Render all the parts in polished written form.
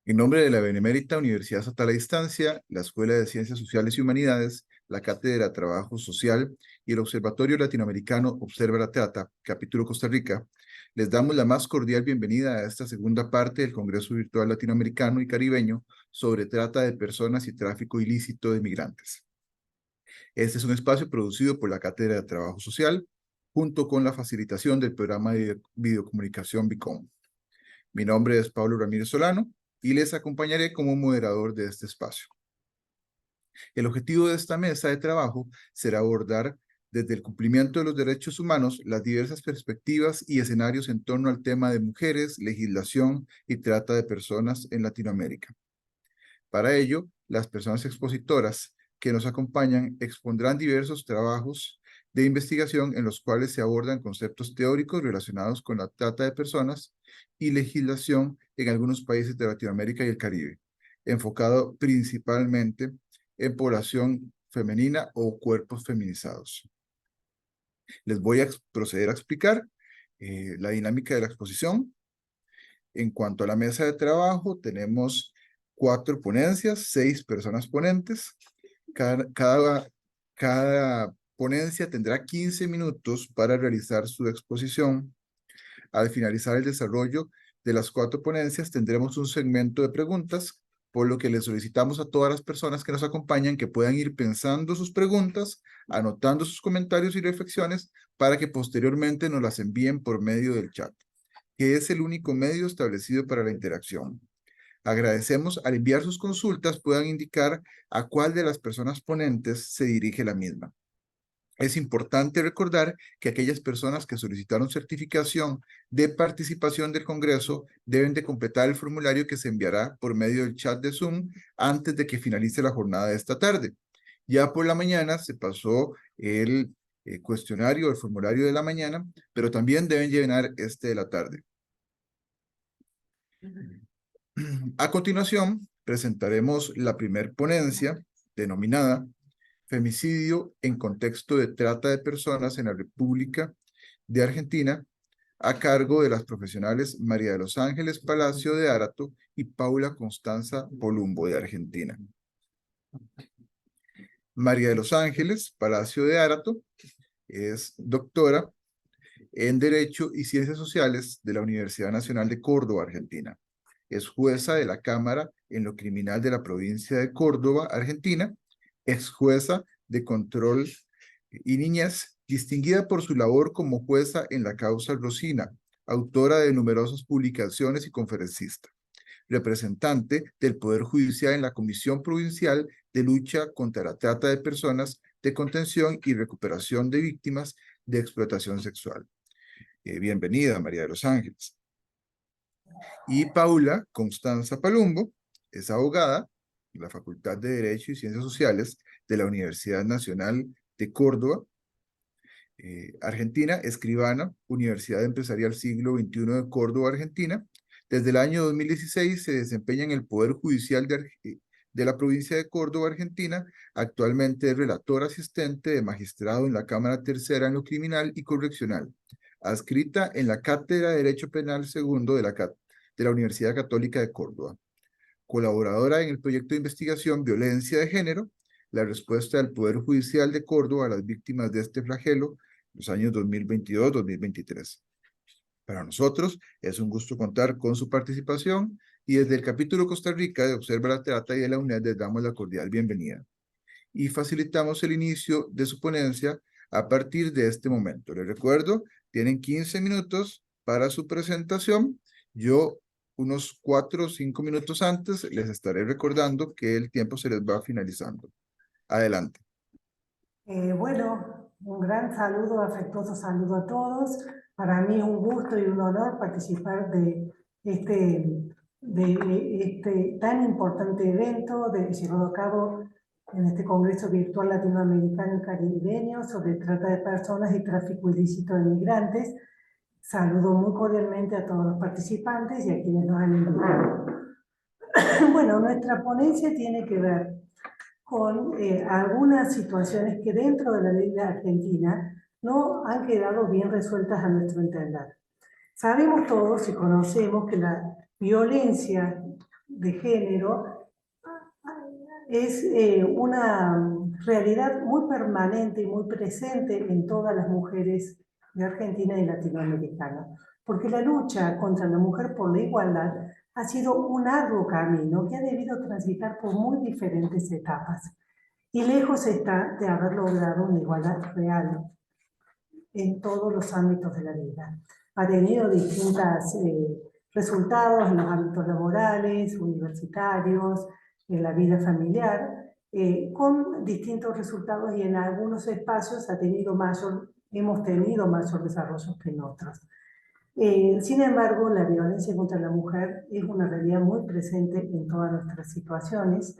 En nombre de la Benemérita Universidad Estatal a Distancia, la Escuela de Ciencias Sociales y Humanidades, la Cátedra de Trabajo Social y el Observatorio Latinoamericano Observa la Trata, capítulo Costa Rica, les damos la más cordial bienvenida a esta segunda parte del Congreso Virtual Latinoamericano y Caribeño sobre trata de personas y tráfico ilícito de migrantes. Este es un espacio producido por la Cátedra de Trabajo Social, junto con la facilitación del programa de videocomunicación BICOM. Mi nombre es Pablo Ramírez Solano y les acompañaré como moderador de este espacio. El objetivo de esta mesa de trabajo será abordar desde el cumplimiento de los derechos humanos las diversas perspectivas y escenarios en torno al tema de mujeres, legislación y trata de personas en Latinoamérica. Para ello, las personas expositoras que nos acompañan expondrán diversos trabajos de investigación en los cuales se abordan conceptos teóricos relacionados con la trata de personas y legislación en algunos países de Latinoamérica y el Caribe, enfocado principalmente en población femenina o cuerpos feminizados. Les voy a proceder a explicar la dinámica de la exposición. En cuanto a la mesa de trabajo, tenemos 4 ponencias, 6 personas ponentes. Cada ponencia tendrá 15 minutos para realizar su exposición. Al finalizar el desarrollo de las 4 ponencias, tendremos un segmento de preguntas, por lo que les solicitamos a todas las personas que nos acompañan que puedan ir pensando sus preguntas, anotando sus comentarios y reflexiones para que posteriormente nos las envíen por medio del chat, que es el único medio establecido para la interacción. Agradecemos al enviar sus consultas puedan indicar a cuál de las personas ponentes se dirige la misma. Es importante recordar que aquellas personas que solicitaron certificación de participación del Congreso deben de completar el formulario que se enviará por medio del chat de Zoom antes de que finalice la jornada de esta tarde. Ya por la mañana se pasó el cuestionario, el formulario de la mañana, pero también deben llenar este de la tarde. A continuación, presentaremos la primer ponencia denominada Femicidio en contexto de trata de personas en la República de Argentina, a cargo de las profesionales María de los Ángeles Palacio de Arato y Paula Constanza Polumbo de Argentina. María de los Ángeles Palacio de Arato es doctora en Derecho y Ciencias Sociales de la Universidad Nacional de Córdoba, Argentina. Es jueza de la Cámara en lo Criminal de la provincia de Córdoba, Argentina, ex jueza de Control y Niñez, distinguida por su labor como jueza en la causa Rosina, autora de numerosas publicaciones y conferencista, representante del Poder Judicial en la Comisión Provincial de Lucha contra la Trata de Personas, de Contención y Recuperación de Víctimas de Explotación Sexual. Bienvenida, María de los Ángeles. Y Paula Constanza Palumbo es abogada en la Facultad de Derecho y Ciencias Sociales de la Universidad Nacional de Córdoba, Argentina, escribana, Universidad Empresarial Siglo XXI de Córdoba, Argentina. Desde el año 2016 se desempeña en el Poder Judicial de la provincia de Córdoba, Argentina. Actualmente es relator asistente de magistrado en la Cámara Tercera en lo Criminal y Correccional, adscrita en la Cátedra de Derecho Penal Segundo de la Universidad Católica de Córdoba. Colaboradora en el proyecto de investigación Violencia de Género, la respuesta del Poder Judicial de Córdoba a las víctimas de este flagelo, los años 2022-2023. Para nosotros es un gusto contar con su participación y desde el capítulo Costa Rica de Observa la Trata y de la UNED les damos la cordial bienvenida. Y facilitamos el inicio de su ponencia a partir de este momento. Les recuerdo, tienen 15 minutos para su presentación. Yo unos 4 o 5 minutos antes les estaré recordando que el tiempo se les va finalizando. Adelante. Bueno, un gran saludo, afectuoso saludo a todos. Para mí es un gusto y un honor participar de este tan importante evento llevado a cabo en este Congreso Virtual Latinoamericano y Caribeño sobre trata de personas y tráfico ilícito de migrantes. Saludo muy cordialmente a todos los participantes y a quienes nos han invitado. Bueno, nuestra ponencia tiene que ver con algunas situaciones que dentro de la ley de Argentina no han quedado bien resueltas a nuestro entender. Sabemos todos y conocemos que la violencia de género es una realidad muy permanente y muy presente en todas las mujeres de Argentina y Latinoamericana, porque la lucha contra la mujer por la igualdad ha sido un arduo camino que ha debido transitar por muy diferentes etapas y lejos está de haber logrado una igualdad real en todos los ámbitos de la vida. Ha tenido distintos resultados en los ámbitos laborales, universitarios, en la vida familiar, con distintos resultados y en algunos espacios hemos tenido mayor desarrollo que en otros. Sin embargo, la violencia contra la mujer es una realidad muy presente en todas nuestras situaciones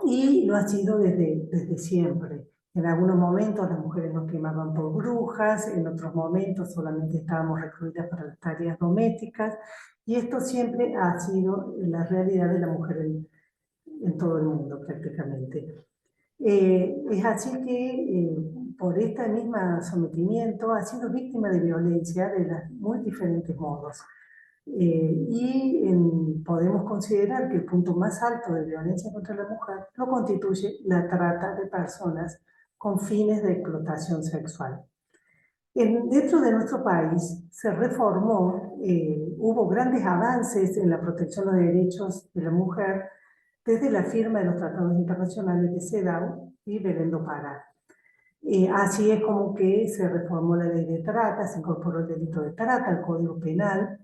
y lo ha sido desde siempre. En algunos momentos las mujeres nos quemaban por brujas, en otros momentos solamente estábamos recluidas para las tareas domésticas, y esto siempre ha sido la realidad de la mujer en todo el mundo prácticamente. Es así que por este mismo sometimiento ha sido víctima de violencia de muy diferentes modos. Podemos considerar que el punto más alto de violencia contra la mujer lo constituye la trata de personas con fines de explotación sexual. Dentro de nuestro país se reformó, hubo grandes avances en la protección de los derechos de la mujer desde la firma de los tratados internacionales de CEDAW y Belén do Pará. Así es como que se reformó la ley de trata, se incorporó el delito de trata al Código Penal.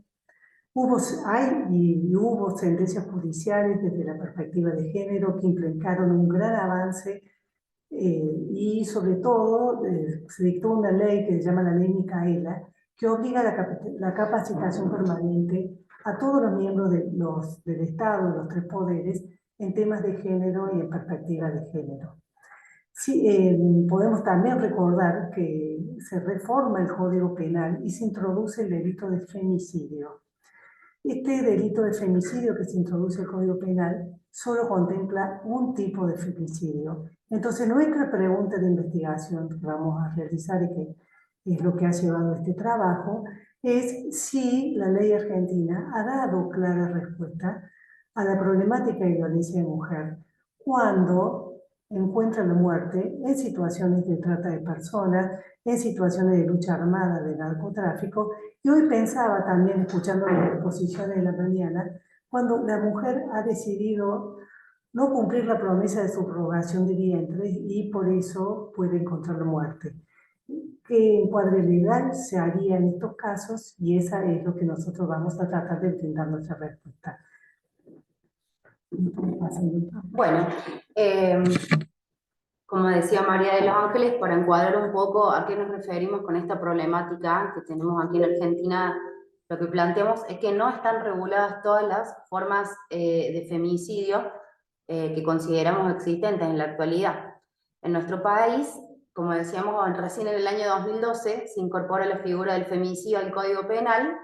Hubo sentencias judiciales desde la perspectiva de género que implicaron un gran avance y sobre todo se dictó una ley que se llama la Ley Micaela, que obliga a la capacitación permanente a todos los miembros del Estado, de los tres poderes, en temas de género y en perspectiva de género. Sí, podemos también recordar que se reforma el Código Penal y se introduce el delito de femicidio. Este delito de femicidio que se introduce en el Código Penal solo contempla un tipo de femicidio. Entonces, nuestra pregunta de investigación que vamos a realizar y que es lo que ha llevado este trabajo, es si la ley argentina ha dado clara respuesta a la problemática de violencia de mujer cuando encuentra la muerte en situaciones de trata de personas, en situaciones de lucha armada, de narcotráfico. Y hoy pensaba también, escuchando las exposiciones de la mañana, cuando la mujer ha decidido no cumplir la promesa de subrogación de vientre y por eso puede encontrar la muerte. ¿Qué encuadre legal se haría en estos casos? Y esa es lo que nosotros vamos a tratar de brindar nuestra respuesta. Bueno, como decía María de los Ángeles, para encuadrar un poco a qué nos referimos con esta problemática que tenemos aquí en Argentina, lo que planteamos es que no están reguladas todas las formas de femicidio que consideramos existentes en la actualidad. En nuestro país, como decíamos recién en el año 2012, se incorpora la figura del femicidio al Código Penal,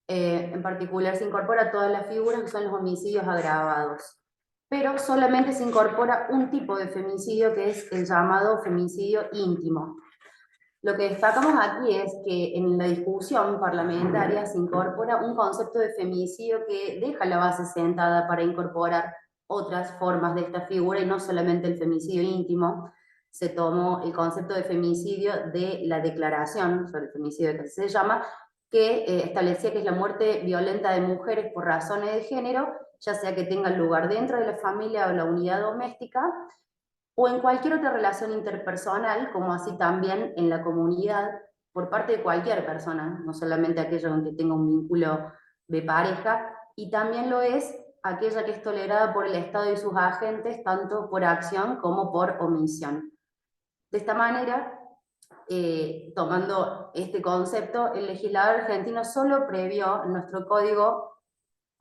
en particular se incorpora todas las figuras que son los homicidios agravados. Pero solamente se incorpora un tipo de femicidio que es el llamado femicidio íntimo. Lo que destacamos aquí es que en la discusión parlamentaria se incorpora un concepto de femicidio que deja la base sentada para incorporar otras formas de esta figura y no solamente el femicidio íntimo. Se tomó el concepto de femicidio de la declaración sobre el femicidio que se llama, que establecía que es la muerte violenta de mujeres por razones de género, ya sea que tengan lugar dentro de la familia o la unidad doméstica, o en cualquier otra relación interpersonal, como así también en la comunidad, por parte de cualquier persona, no solamente aquella con que tenga un vínculo de pareja, y también lo es aquella que es tolerada por el Estado y sus agentes, tanto por acción como por omisión. De esta manera, tomando este concepto, el legislador argentino solo previó en nuestro código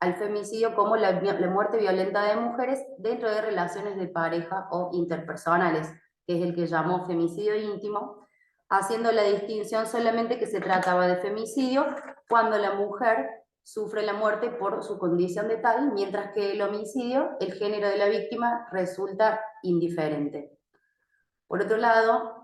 al femicidio como la muerte violenta de mujeres dentro de relaciones de pareja o interpersonales, que es el que llamó femicidio íntimo, haciendo la distinción solamente que se trataba de femicidio cuando la mujer sufre la muerte por su condición de tal, mientras que el homicidio, el género de la víctima, resulta indiferente. Por otro lado,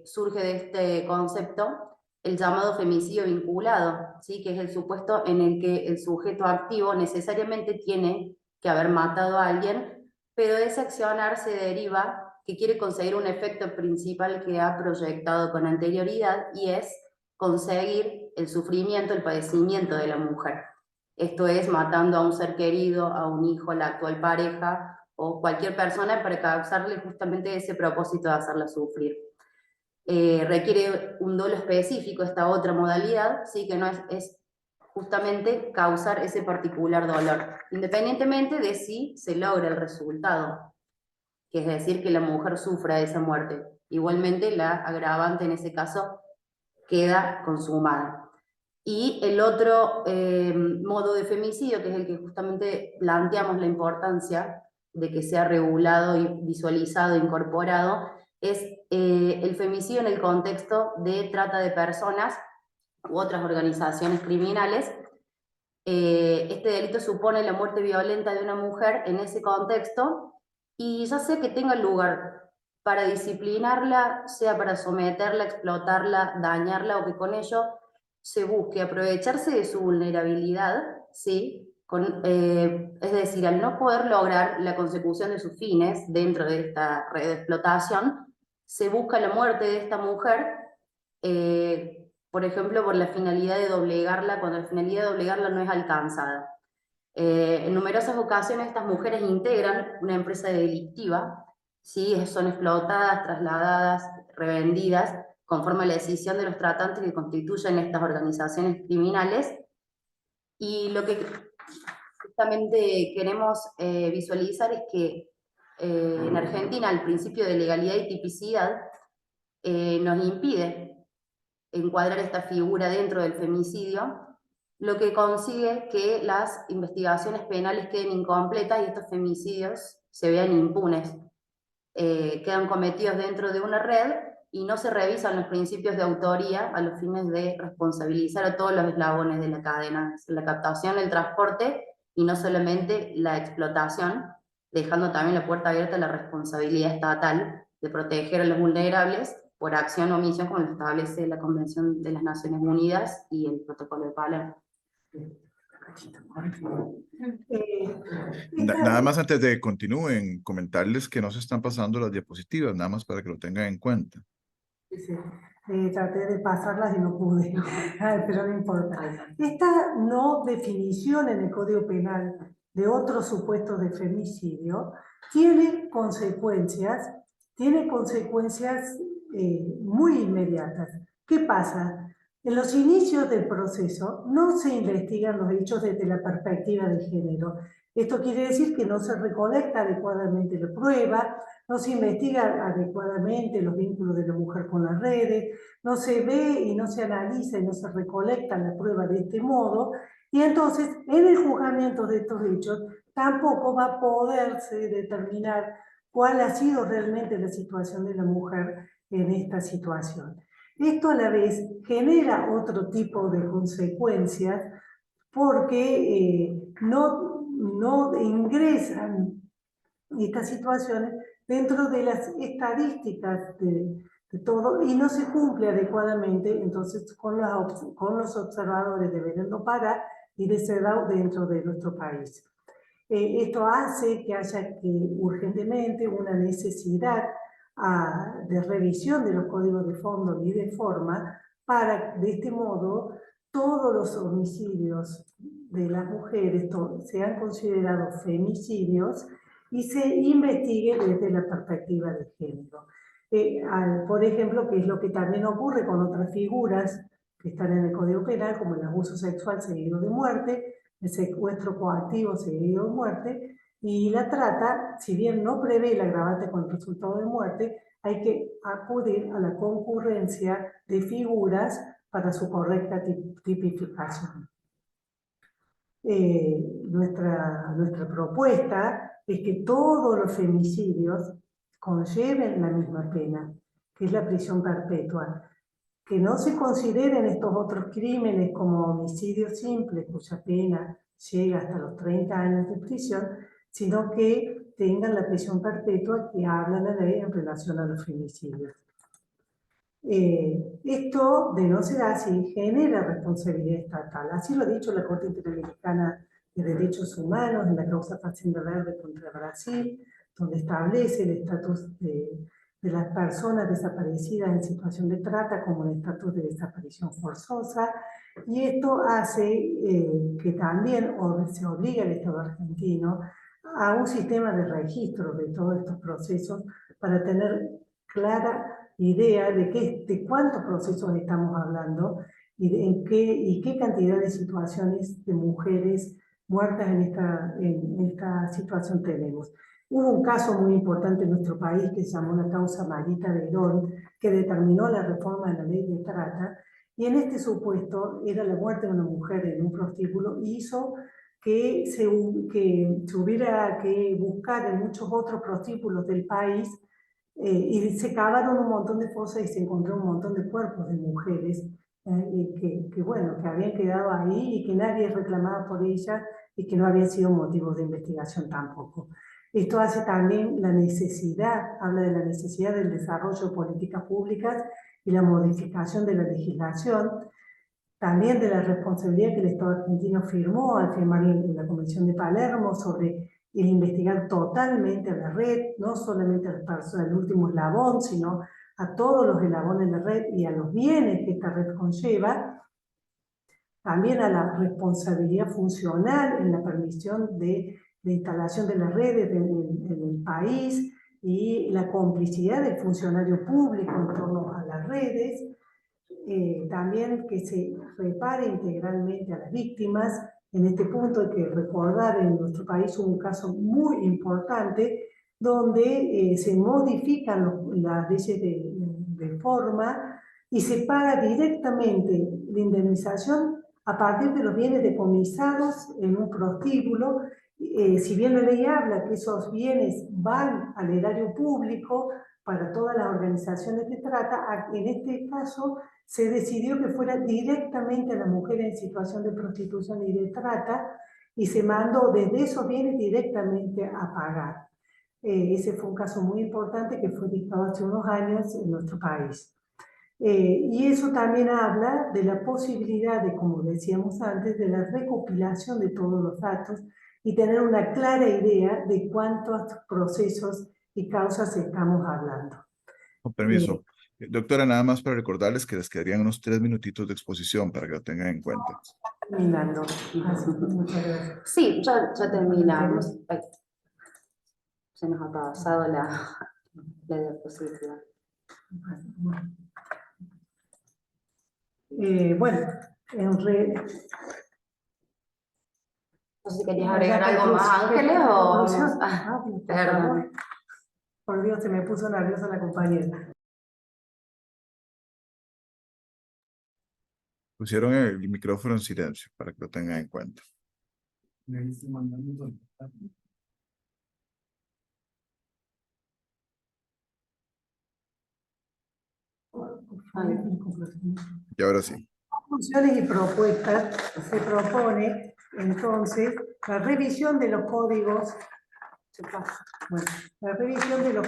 surge de este concepto el llamado femicidio vinculado, ¿sí? Que es el supuesto en el que el sujeto activo necesariamente tiene que haber matado a alguien, pero de ese accionar se deriva que quiere conseguir un efecto principal que ha proyectado con anterioridad, y es conseguir el sufrimiento, el padecimiento de la mujer. Esto es matando a un ser querido, a un hijo, a la actual pareja o cualquier persona para causarle justamente ese propósito de hacerla sufrir. Requiere un dolo específico esta otra modalidad, ¿sí? Que no es justamente causar ese particular dolor, independientemente de si se logra el resultado, que es decir, que la mujer sufra esa muerte. Igualmente la agravante en ese caso queda consumada. Y el otro modo de femicidio, que es el que justamente planteamos la importancia de que sea regulado y visualizado, incorporado, es el femicidio en el contexto de trata de personas u otras organizaciones criminales. Este delito supone la muerte violenta de una mujer en ese contexto, y ya sea que tenga lugar para disciplinarla, sea para someterla, explotarla, dañarla, o que con ello se busque aprovecharse de su vulnerabilidad, ¿sí? Es decir, al no poder lograr la consecución de sus fines dentro de esta red de explotación, se busca la muerte de esta mujer, por ejemplo, por la finalidad de doblegarla, cuando la finalidad de doblegarla no es alcanzada. En numerosas ocasiones estas mujeres integran una empresa delictiva, ¿sí? Son explotadas, trasladadas, revendidas, conforme a la decisión de los tratantes que constituyen estas organizaciones criminales. Y lo que justamente queremos visualizar es que en Argentina el principio de legalidad y tipicidad nos impide encuadrar esta figura dentro del femicidio, lo que consigue que las investigaciones penales queden incompletas y estos femicidios se vean impunes. Quedan cometidos dentro de una red y no se revisan los principios de autoría a los fines de responsabilizar a todos los eslabones de la cadena, la captación, el transporte y no solamente la explotación, dejando también la puerta abierta a la responsabilidad estatal de proteger a los vulnerables por acción o omisión, como lo establece la Convención de las Naciones Unidas y el Protocolo de Palermo. Nada más antes de que continúen, comentarles que no se están pasando las diapositivas, nada más para que lo tengan en cuenta. Sí. Traté de pasarlas y no pude, pero no importa. Esta no definición en el Código Penal de otros supuestos de femicidio tiene consecuencias muy inmediatas. ¿Qué pasa? En los inicios del proceso no se investigan los hechos desde la perspectiva de género. Esto quiere decir que no se recolecta adecuadamente la prueba, no se investiga adecuadamente los vínculos de la mujer con las redes, no se ve y no se analiza y no se recolecta la prueba de este modo, y entonces en el juzgamiento de estos hechos tampoco va a poderse determinar cuál ha sido realmente la situación de la mujer en esta situación. Esto a la vez genera otro tipo de consecuencias porque no ingresan estas situaciones dentro de las estadísticas de todo y no se cumple adecuadamente, entonces con los observadores de veneno para y de CEDAW dentro de nuestro país. Esto hace que haya urgentemente una necesidad de revisión de los códigos de fondo y de forma para, de este modo, todos los homicidios de las mujeres sean considerados femicidios y se investigue desde la perspectiva de género. Por ejemplo, que es lo que también ocurre con otras figuras que están en el Código Penal, como el abuso sexual seguido de muerte, el secuestro coactivo seguido de muerte, y la trata, si bien no prevé el agravante con el resultado de muerte, hay que acudir a la concurrencia de figuras para su correcta tipificación. Nuestra propuesta es que todos los femicidios conlleven la misma pena, que es la prisión perpetua. Que no se consideren estos otros crímenes como homicidios simples, cuya pena llega hasta los 30 años de prisión, sino que tengan la prisión perpetua que habla la ley en relación a los femicidios. Esto, de no ser así, genera responsabilidad estatal. Así lo ha dicho la Corte Interamericana de Derechos Humanos en la causa Fazenda Verde contra Brasil, donde establece el estatus de las personas desaparecidas en situación de trata como el estatus de desaparición forzosa, y esto hace que también se obliga al Estado argentino a un sistema de registro de todos estos procesos para tener clara idea de cuántos procesos estamos hablando y qué cantidad de situaciones de mujeres muertas en esta situación tenemos. Hubo un caso muy importante en nuestro país que se llamó la causa Marita Verón, que determinó la reforma de la ley de trata, y en este supuesto era la muerte de una mujer en un prostíbulo y hizo que se hubiera que buscar en muchos otros prostíbulos del país y se cavaron un montón de fosas y se encontró un montón de cuerpos de mujeres bueno, que habían quedado ahí y que nadie reclamaba por ellas y que no habían sido motivos de investigación tampoco. Esto hace también la necesidad, habla de la necesidad del desarrollo de políticas públicas y la modificación de la legislación, también de la responsabilidad que el Estado argentino firmó al firmar en la Convención de Palermo sobre el investigar totalmente a la red, no solamente a las personas del último eslabón, sino a todos los eslabones de la red y a los bienes que esta red conlleva, también a la responsabilidad funcional en la permisión de instalación de las redes en el país y la complicidad del funcionario público en torno a las redes, también que se repare integralmente a las víctimas. En este punto hay que recordar, en nuestro país hubo un caso muy importante donde se modifican las leyes de forma y se paga directamente la indemnización a partir de los bienes decomisados en un prostíbulo. Si bien la ley habla que esos bienes van al erario público para todas las organizaciones de trata, en este caso se decidió que fuera directamente a la mujer en situación de prostitución y de trata y se mandó desde esos bienes directamente a pagar. Ese fue un caso muy importante que fue dictado hace unos años en nuestro país. Y eso también habla de la posibilidad de, como decíamos antes, de la recopilación de todos los datos y tener una clara idea de cuántos procesos y causas estamos hablando. Con permiso. Doctora, nada más para recordarles que les quedarían unos 3 minutitos de exposición para que lo tengan en cuenta. Terminando. Muchas gracias. Sí, ya terminamos. Ay, se nos ha pasado la diapositiva. Bueno, No sé si querías agregar algo más, Ángeles, o... Perdón. Por Dios, se me puso nerviosa la compañera. Pusieron el micrófono en silencio para que lo tengan en cuenta. Y ahora sí. Funciones y propuestas, se propone entonces la revisión de los códigos, bueno, la revisión de los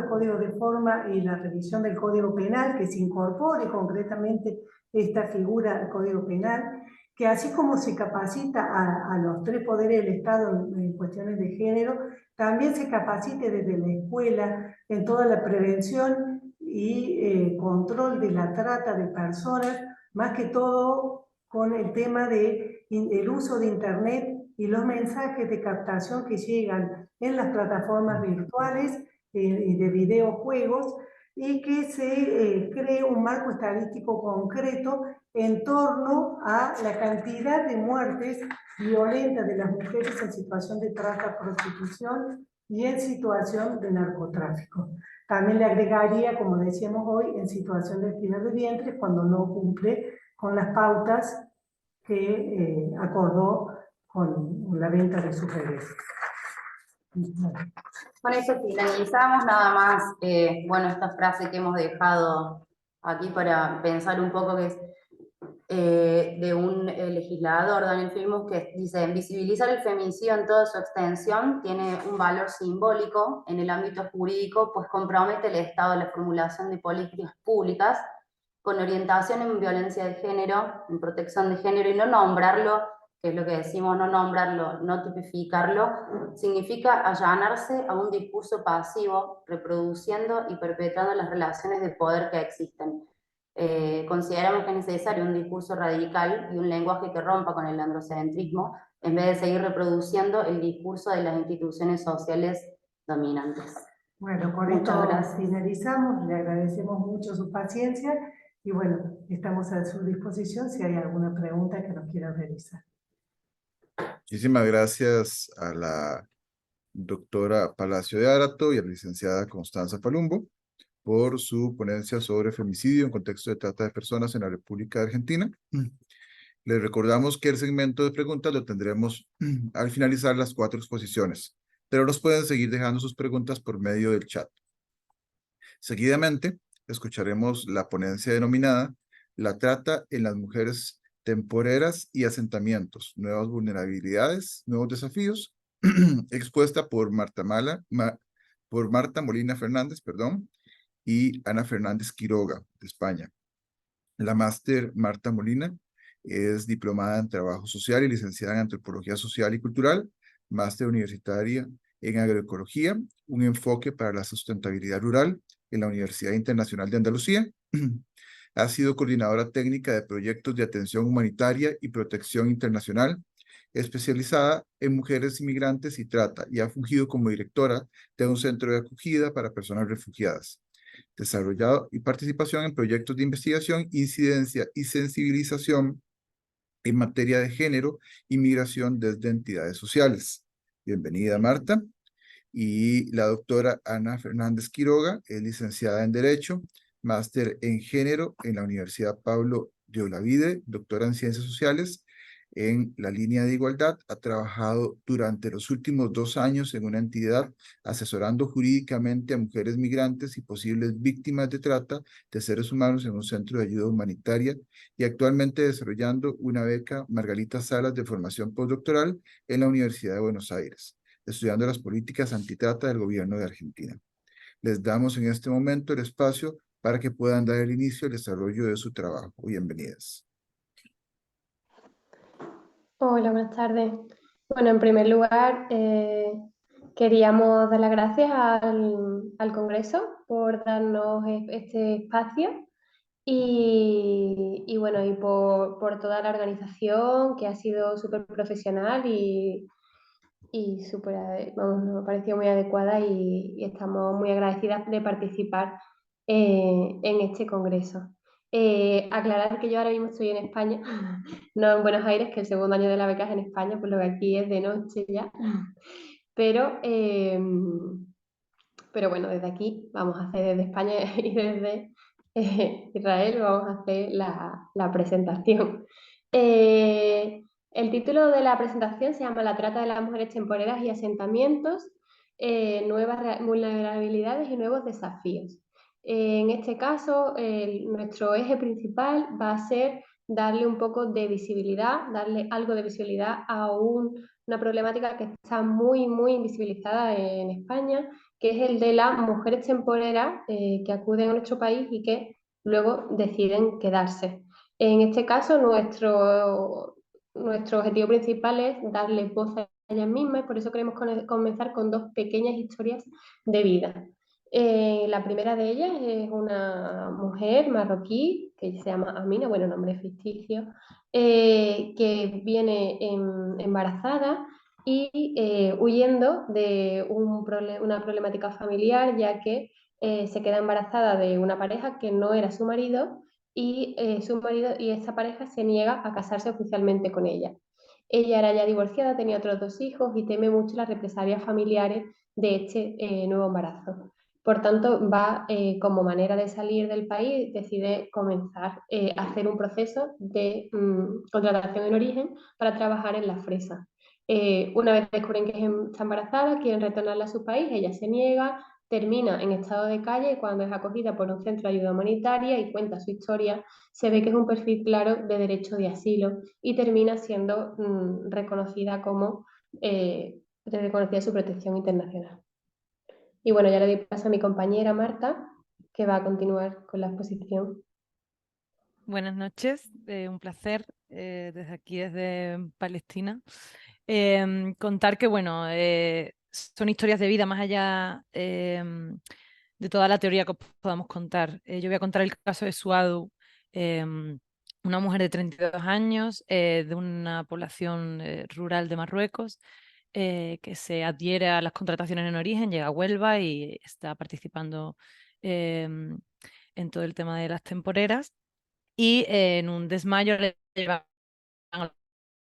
códigos, de forma y la revisión del Código Penal, que se incorpore concretamente esta figura al Código Penal, que así como se capacita a los 3 poderes del Estado en cuestiones de género, también se capacite desde la escuela en toda la prevención y control de la trata de personas, más que todo con el tema del uso de Internet y los mensajes de captación que llegan en las plataformas virtuales y de videojuegos, y que se cree un marco estadístico concreto en torno a la cantidad de muertes violentas de las mujeres en situación de trata, prostitución y en situación de narcotráfico. También le agregaría, como decíamos hoy, en situación de alquiler de vientre cuando no cumple con las pautas que acordó con la venta de sus bebés. Con eso finalizamos nada más, bueno, esta frase que hemos dejado aquí para pensar un poco, que es: de un legislador, Daniel Filmus, que dice: visibilizar el feminicidio en toda su extensión tiene un valor simbólico en el ámbito jurídico, pues compromete el Estado a la formulación de políticas públicas con orientación en violencia de género, en protección de género, y no nombrarlo, que es lo que decimos, no nombrarlo, no tipificarlo, significa allanarse a un discurso pasivo, reproduciendo y perpetuando las relaciones de poder que existen. Consideramos que es necesario un discurso radical y un lenguaje que rompa con el androcentrismo, en vez de seguir reproduciendo el discurso de las instituciones sociales dominantes. Bueno, con Muchas esto gracias. finalizamos, le agradecemos mucho su paciencia y bueno, estamos a su disposición si hay alguna pregunta que nos quieran realizar. Muchísimas gracias a la doctora Palacio de Arato y a la licenciada Constanza Palumbo por su ponencia sobre femicidio en contexto de trata de personas en la República de Argentina. Les recordamos que el segmento de preguntas lo tendremos al finalizar las 4 exposiciones, pero nos pueden seguir dejando sus preguntas por medio del chat. Seguidamente, escucharemos la ponencia denominada La trata en las mujeres temporeras y asentamientos, nuevas vulnerabilidades, nuevos desafíos, expuesta por Marta Molina Fernández, y Ana Fernández Quiroga, de España. La máster Marta Molina es diplomada en Trabajo Social y licenciada en Antropología Social y Cultural, máster universitaria en Agroecología, un enfoque para la sustentabilidad rural en la Universidad Internacional de Andalucía. Ha sido coordinadora técnica de proyectos de atención humanitaria y protección internacional, especializada en mujeres inmigrantes y trata, y ha fungido como directora de un centro de acogida para personas refugiadas. Desarrollado y participación en proyectos de investigación, incidencia y sensibilización en materia de género y migración desde entidades sociales. Bienvenida, Marta. Y la doctora Ana Fernández Quiroga es licenciada en Derecho, máster en Género en la Universidad Pablo de Olavide, doctora en Ciencias Sociales en la línea de igualdad. Ha trabajado durante los últimos 2 años en una entidad asesorando jurídicamente a mujeres migrantes y posibles víctimas de trata de seres humanos en un centro de ayuda humanitaria y actualmente desarrollando una beca Margarita Salas de formación postdoctoral en la Universidad de Buenos Aires, estudiando las políticas antitrata del gobierno de Argentina. Les damos en este momento el espacio para que puedan dar el inicio al desarrollo de su trabajo. Bienvenidas. Hola, buenas tardes. Bueno, en primer lugar, queríamos dar las gracias al Congreso por darnos este espacio y bueno, y por toda la organización, que ha sido súper profesional y súper, vamos, nos ha parecido muy adecuada y estamos muy agradecidas de participar en este congreso. Aclarar que yo ahora mismo estoy en España, no en Buenos Aires, que el segundo año de la beca es en España, por lo que aquí es de noche ya. Pero, pero bueno, desde aquí vamos a hacer, desde España y desde Israel, vamos a hacer la presentación. El título de la presentación se llama La trata de las mujeres temporeras y asentamientos, nuevas vulnerabilidades y nuevos desafíos. En este caso, nuestro eje principal va a ser darle un poco de visibilidad, darle algo de visibilidad a una problemática que está muy, muy invisibilizada en España, que es el de las mujeres temporeras que acuden a nuestro país y que luego deciden quedarse. En este caso, nuestro objetivo principal es darle voz a ellas mismas y por eso queremos comenzar con 2 pequeñas historias de vida. La primera de ellas es una mujer marroquí que se llama Amina, bueno, nombre ficticio, que viene embarazada y huyendo de una problemática familiar, ya que se queda embarazada de una pareja que no era su marido y esta pareja se niega a casarse oficialmente con ella. Ella era ya divorciada, tenía otros 2 hijos y teme mucho las represalias familiares de este nuevo embarazo. Por tanto, como manera de salir del país, decide comenzar a hacer un proceso de contratación en origen para trabajar en la fresa. Una vez descubren que está embarazada, quieren retornarla a su país, ella se niega, termina en estado de calle y cuando es acogida por un centro de ayuda humanitaria y cuenta su historia, se ve que es un perfil claro de derecho de asilo y termina siendo reconocida como reconocida su protección internacional. Y bueno, ya le doy paso a mi compañera Marta, que va a continuar con la exposición. Buenas noches, un placer desde aquí, desde Palestina. Contar que, bueno, son historias de vida más allá de toda la teoría que os podamos contar. Yo voy a contar el caso de Suadu, una mujer de 32 años, de una población rural de Marruecos, que se adhiere a las contrataciones en origen, llega a Huelva y está participando en todo el tema de las temporeras. Y en un desmayo le llevan al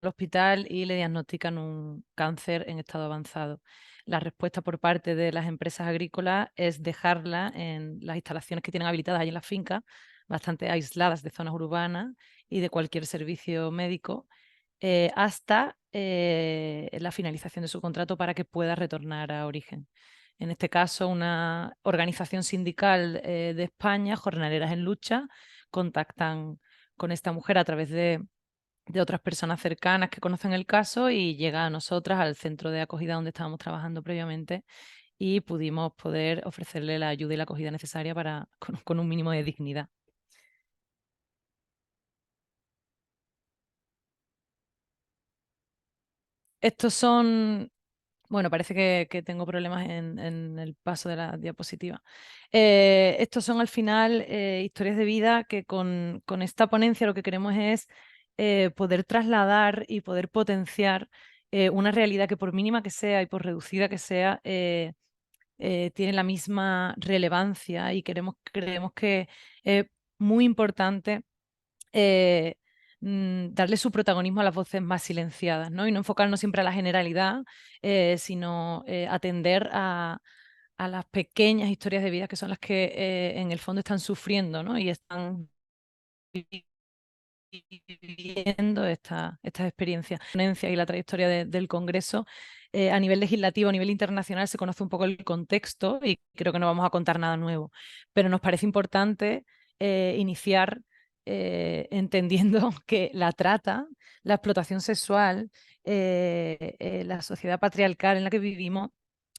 hospital y le diagnostican un cáncer en estado avanzado. La respuesta por parte de las empresas agrícolas es dejarla en las instalaciones que tienen habilitadas ahí en la finca, bastante aisladas de zonas urbanas y de cualquier servicio médico, hasta la finalización de su contrato para que pueda retornar a origen. En este caso, una organización sindical de España, Jornaleras en Lucha, contactan con esta mujer a través de otras personas cercanas que conocen el caso y llega a nosotras, al centro de acogida donde estábamos trabajando previamente, y pudimos poder ofrecerle la ayuda y la acogida necesaria con un mínimo de dignidad. Estos son... Bueno, parece que tengo problemas en el paso de la diapositiva. Estos son al final historias de vida que con esta ponencia lo que queremos es poder trasladar y poder potenciar una realidad que por mínima que sea y por reducida que sea, tiene la misma relevancia y creemos que es muy importante darle su protagonismo a las voces más silenciadas, ¿no? Y no enfocarnos siempre a la generalidad, sino atender a las pequeñas historias de vida que son las que en el fondo están sufriendo, ¿no? Y están viviendo estas experiencias. Y la trayectoria del Congreso, a nivel legislativo, a nivel internacional, se conoce un poco el contexto y creo que no vamos a contar nada nuevo, pero nos parece importante iniciar entendiendo que la trata, la explotación sexual, la sociedad patriarcal en la que vivimos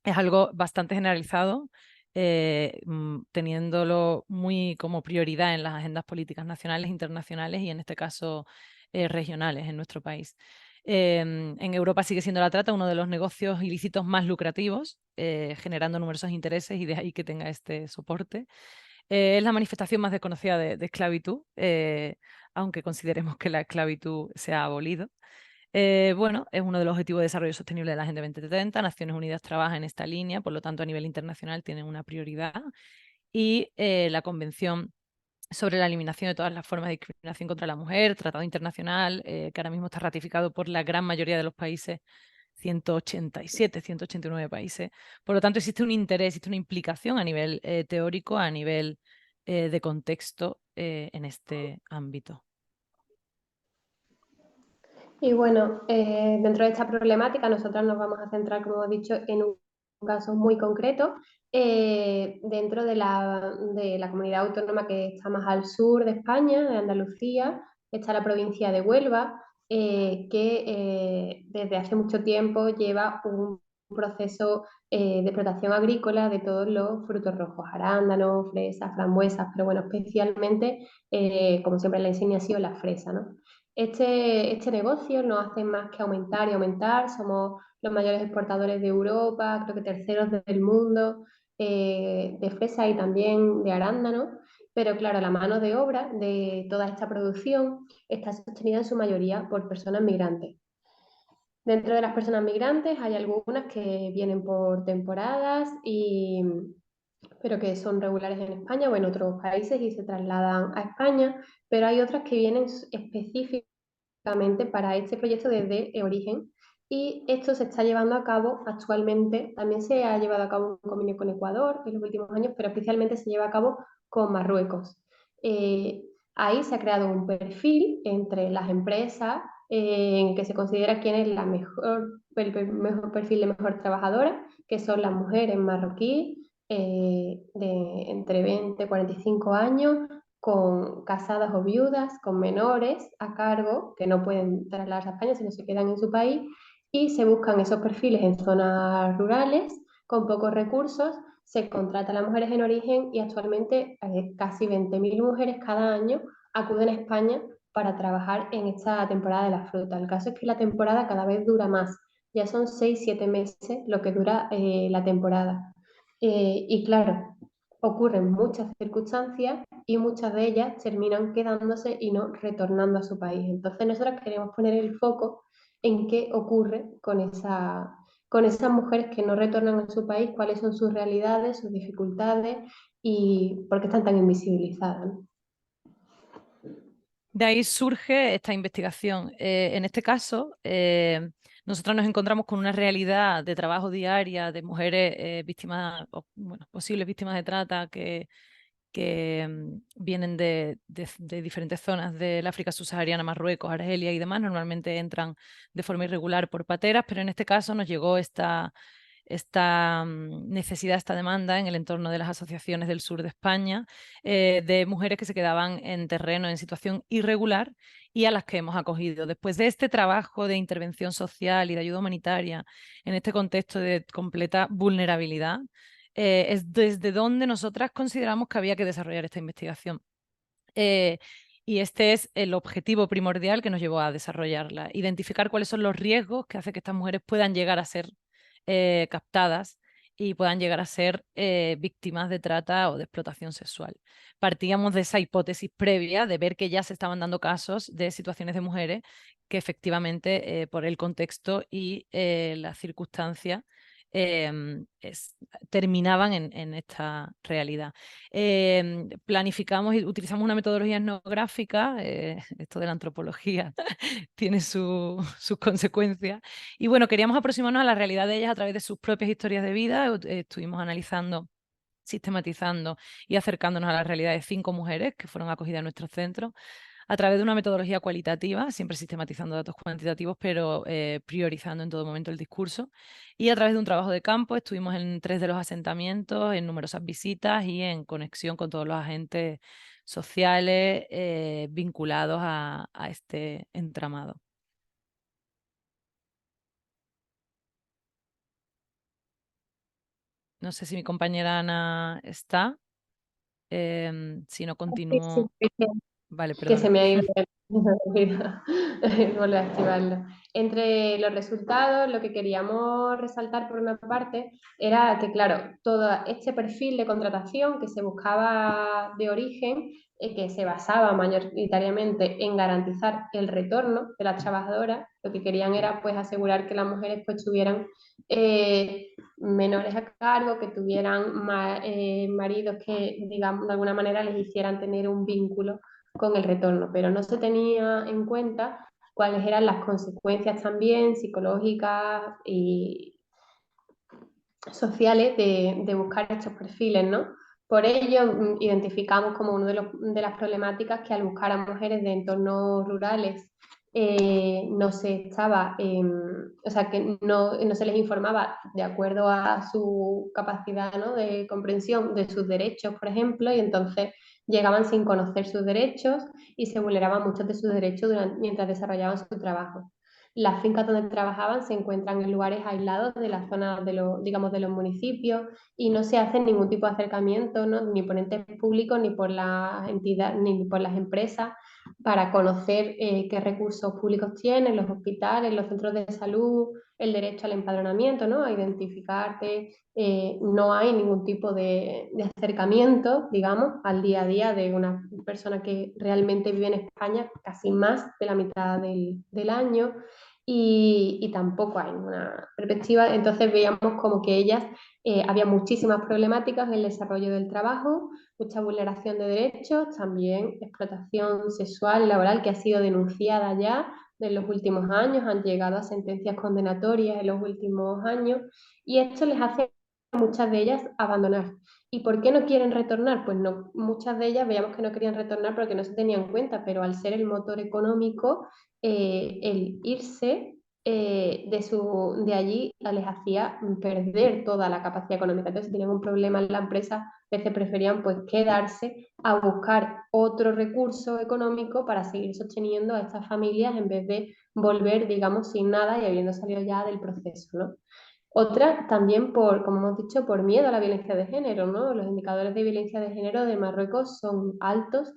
es algo bastante generalizado, teniéndolo muy como prioridad en las agendas políticas nacionales, internacionales y en este caso regionales en nuestro país. En Europa sigue siendo la trata uno de los negocios ilícitos más lucrativos, generando numerosos intereses y de ahí que tenga este soporte. Es la manifestación más desconocida de esclavitud, aunque consideremos que la esclavitud se ha abolido. Bueno, es uno de los objetivos de desarrollo sostenible de la Agenda 2030. Naciones Unidas trabaja en esta línea, por lo tanto, a nivel internacional tiene una prioridad. Y la Convención sobre la eliminación de todas las formas de discriminación contra la mujer, tratado internacional, que ahora mismo está ratificado por la gran mayoría de los países, 187, 189 países. Por lo tanto, existe un interés, existe una implicación a nivel teórico, a nivel de contexto en este ámbito. Y bueno, dentro de esta problemática nosotros nos vamos a centrar, como he dicho, en un caso muy concreto dentro de la comunidad autónoma que está más al sur de España, de Andalucía. Está la provincia de Huelva, que desde hace mucho tiempo lleva un proceso de explotación agrícola de todos los frutos rojos, arándanos, fresas, frambuesas, pero bueno, especialmente, como siempre la insignia ha sido la fresa, ¿no? Este negocio no hace más que aumentar y aumentar. Somos los mayores exportadores de Europa, creo que terceros del mundo, de fresa y también de arándano. Pero claro, la mano de obra de toda esta producción está sostenida en su mayoría por personas migrantes. Dentro de las personas migrantes hay algunas que vienen por temporadas pero que son regulares en España o en otros países y se trasladan a España, pero hay otras que vienen específicamente para este proyecto desde origen y esto se está llevando a cabo actualmente. También se ha llevado a cabo un convenio con Ecuador en los últimos años, pero especialmente se lleva a cabo con Marruecos. Ahí se ha creado un perfil entre las empresas en que se considera quién es el mejor perfil de mejor trabajadora, que son las mujeres marroquíes, de entre 20 y 45 años, casadas o viudas, con menores a cargo, que no pueden trasladarse a España, sino se quedan en su país, y se buscan esos perfiles en zonas rurales, con pocos recursos, se contrata a las mujeres en origen y actualmente casi 20.000 mujeres cada año acuden a España para trabajar en esta temporada de la fruta. El caso es que la temporada cada vez dura más, ya son 6-7 meses lo que dura la temporada. Y claro, ocurren muchas circunstancias y muchas de ellas terminan quedándose y no retornando a su país. Entonces nosotros queremos poner el foco en qué ocurre con esas mujeres que no retornan a su país, cuáles son sus realidades, sus dificultades y por qué están tan invisibilizadas, ¿no? De ahí surge esta investigación. En este caso, nosotros nos encontramos con una realidad de trabajo diaria de mujeres víctimas, bueno, posibles víctimas de trata que vienen de diferentes zonas del África subsahariana, Marruecos, Argelia y demás. Normalmente entran de forma irregular por pateras, pero en este caso nos llegó esta necesidad, esta demanda en el entorno de las asociaciones del sur de España, de mujeres que se quedaban en terreno en situación irregular y a las que hemos acogido. Después de este trabajo de intervención social y de ayuda humanitaria en este contexto de completa vulnerabilidad, es desde donde nosotras consideramos que había que desarrollar esta investigación. Y este es el objetivo primordial que nos llevó a desarrollarla, identificar cuáles son los riesgos que hacen que estas mujeres puedan llegar a ser captadas y puedan llegar a ser víctimas de trata o de explotación sexual. Partíamos de esa hipótesis previa de ver que ya se estaban dando casos de situaciones de mujeres que efectivamente por el contexto y las circunstancias terminaban en esta realidad. Planificamos y utilizamos una metodología etnográfica, esto de la antropología tiene sus consecuencias, y bueno, queríamos aproximarnos a la realidad de ellas a través de sus propias historias de vida. Estuvimos analizando, sistematizando y acercándonos a la realidad de 5 mujeres que fueron acogidas en nuestro centro a través de una metodología cualitativa, siempre sistematizando datos cuantitativos, pero priorizando en todo momento el discurso. Y a través de un trabajo de campo estuvimos en 3 de los asentamientos, en numerosas visitas y en conexión con todos los agentes sociales vinculados a este entramado. No sé si mi compañera Ana está. Si no, continúo. Vale, Que se perdona. me ha ido, vuelvo a activarlo. Entre los resultados, lo que queríamos resaltar por una parte era que, claro, todo este perfil de contratación que se buscaba de origen, que se basaba mayoritariamente en garantizar el retorno de las trabajadoras, lo que querían era pues asegurar que las mujeres pues tuvieran menores a cargo, que tuvieran maridos que, digamos, de alguna manera les hicieran tener un vínculo con el retorno, pero no se tenía en cuenta cuáles eran las consecuencias también psicológicas y sociales de buscar estos perfiles, ¿no? Por ello, identificamos como una de las problemáticas que al buscar a mujeres de entornos rurales no se estaba, o sea, que no se les informaba de acuerdo a su capacidad, ¿no?, de comprensión de sus derechos, por ejemplo, y entonces llegaban sin conocer sus derechos y se vulneraban muchos de sus derechos mientras desarrollaban su trabajo. Las fincas donde trabajaban se encuentran en lugares aislados de la zona de los, digamos, de los municipios y no se hace ningún tipo de acercamiento, ¿no?, ni por entes públicos, ni por las entidades, ni por las empresas, para conocer qué recursos públicos tienen los hospitales, los centros de salud, el derecho al empadronamiento, ¿no?, a identificarte. No hay ningún tipo de acercamiento, digamos, al día a día de una persona que realmente vive en España casi más de la mitad del año. Y tampoco hay una perspectiva. Entonces veíamos como que ellas, había muchísimas problemáticas en el desarrollo del trabajo, mucha vulneración de derechos, también explotación sexual y laboral que ha sido denunciada ya en los últimos años, han llegado a sentencias condenatorias en los últimos años, y esto les hace a muchas de ellas abandonar. ¿Y por qué no quieren retornar? Pues no, muchas de ellas veíamos que no querían retornar porque no se tenían en cuenta, pero al ser el motor económico, el irse de allí les hacía perder toda la capacidad económica. Entonces, si tenían un problema en la empresa, a veces preferían pues quedarse a buscar otro recurso económico para seguir sosteniendo a estas familias en vez de volver, digamos, sin nada y habiendo salido ya del proceso, ¿no? Otra también por, como hemos dicho, por miedo a la violencia de género, ¿no? Los indicadores de violencia de género de Marruecos son altos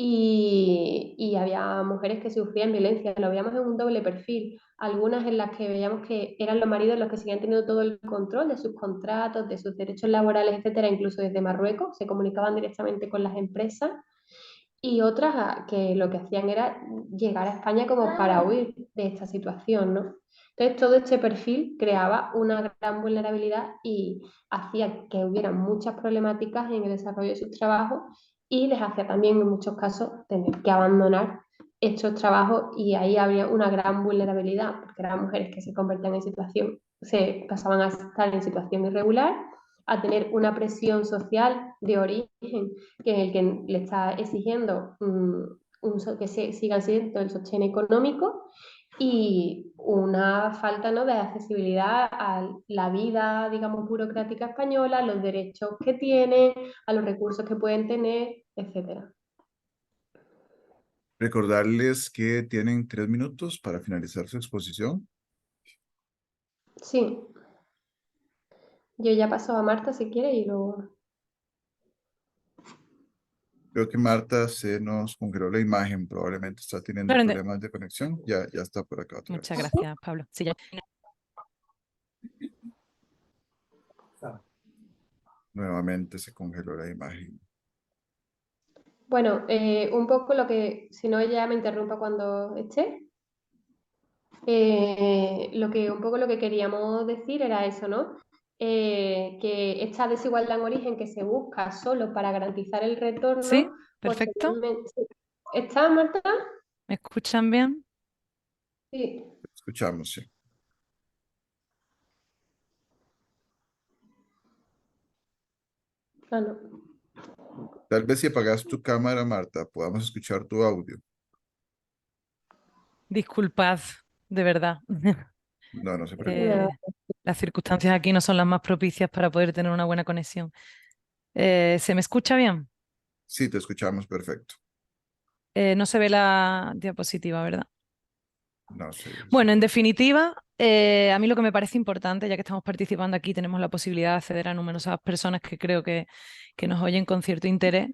y había mujeres que sufrían violencia. Lo veíamos en un doble perfil. Algunas en las que veíamos que eran los maridos los que seguían teniendo todo el control de sus contratos, de sus derechos laborales, etcétera, incluso desde Marruecos, se comunicaban directamente con las empresas. Y otras que lo que hacían era llegar a España como para huir de esta situación, ¿no? Entonces, todo este perfil creaba una gran vulnerabilidad y hacía que hubiera muchas problemáticas en el desarrollo de sus trabajos y les hacía también en muchos casos tener que abandonar estos trabajos y ahí había una gran vulnerabilidad porque eran mujeres que se convertían en situación, se pasaban a estar en situación irregular, a tener una presión social de origen que en el que le está exigiendo que sigan siendo el sostén económico y una falta, ¿no?, de accesibilidad a la vida, digamos, burocrática española, a los derechos que tienen, a los recursos que pueden tener, etcétera. Recordarles que tienen 3 minutos para finalizar su exposición. Sí, yo ya paso a Marta si quiere y luego... Creo que Marta se nos congeló la imagen, probablemente está teniendo Claro, problemas de conexión. Ya está por acá otra muchas vez. gracias, Pablo. Sí, ya. Nuevamente se congeló la imagen. Bueno, un poco lo que, si no ella me interrumpa cuando esté, un poco lo que queríamos decir era eso, ¿no? Que esta desigualdad en origen que se busca solo para garantizar el Sí, retorno, perfecto. posteriormente... ¿Está, Marta? ¿Me escuchan bien? Sí. Escuchamos, sí. Ah, no. Tal vez si apagas tu cámara, Marta, podamos escuchar tu audio. Disculpad, de verdad. No, no se preocupe. Nada. Las circunstancias aquí no son las más propicias para poder tener una buena conexión. ¿Se me escucha bien? Sí, te escuchamos perfecto. No se ve la diapositiva, ¿verdad? No sé. Bueno, en definitiva, a mí lo que me parece importante, ya que estamos participando aquí, tenemos la posibilidad de acceder a numerosas personas que creo que nos oyen con cierto interés.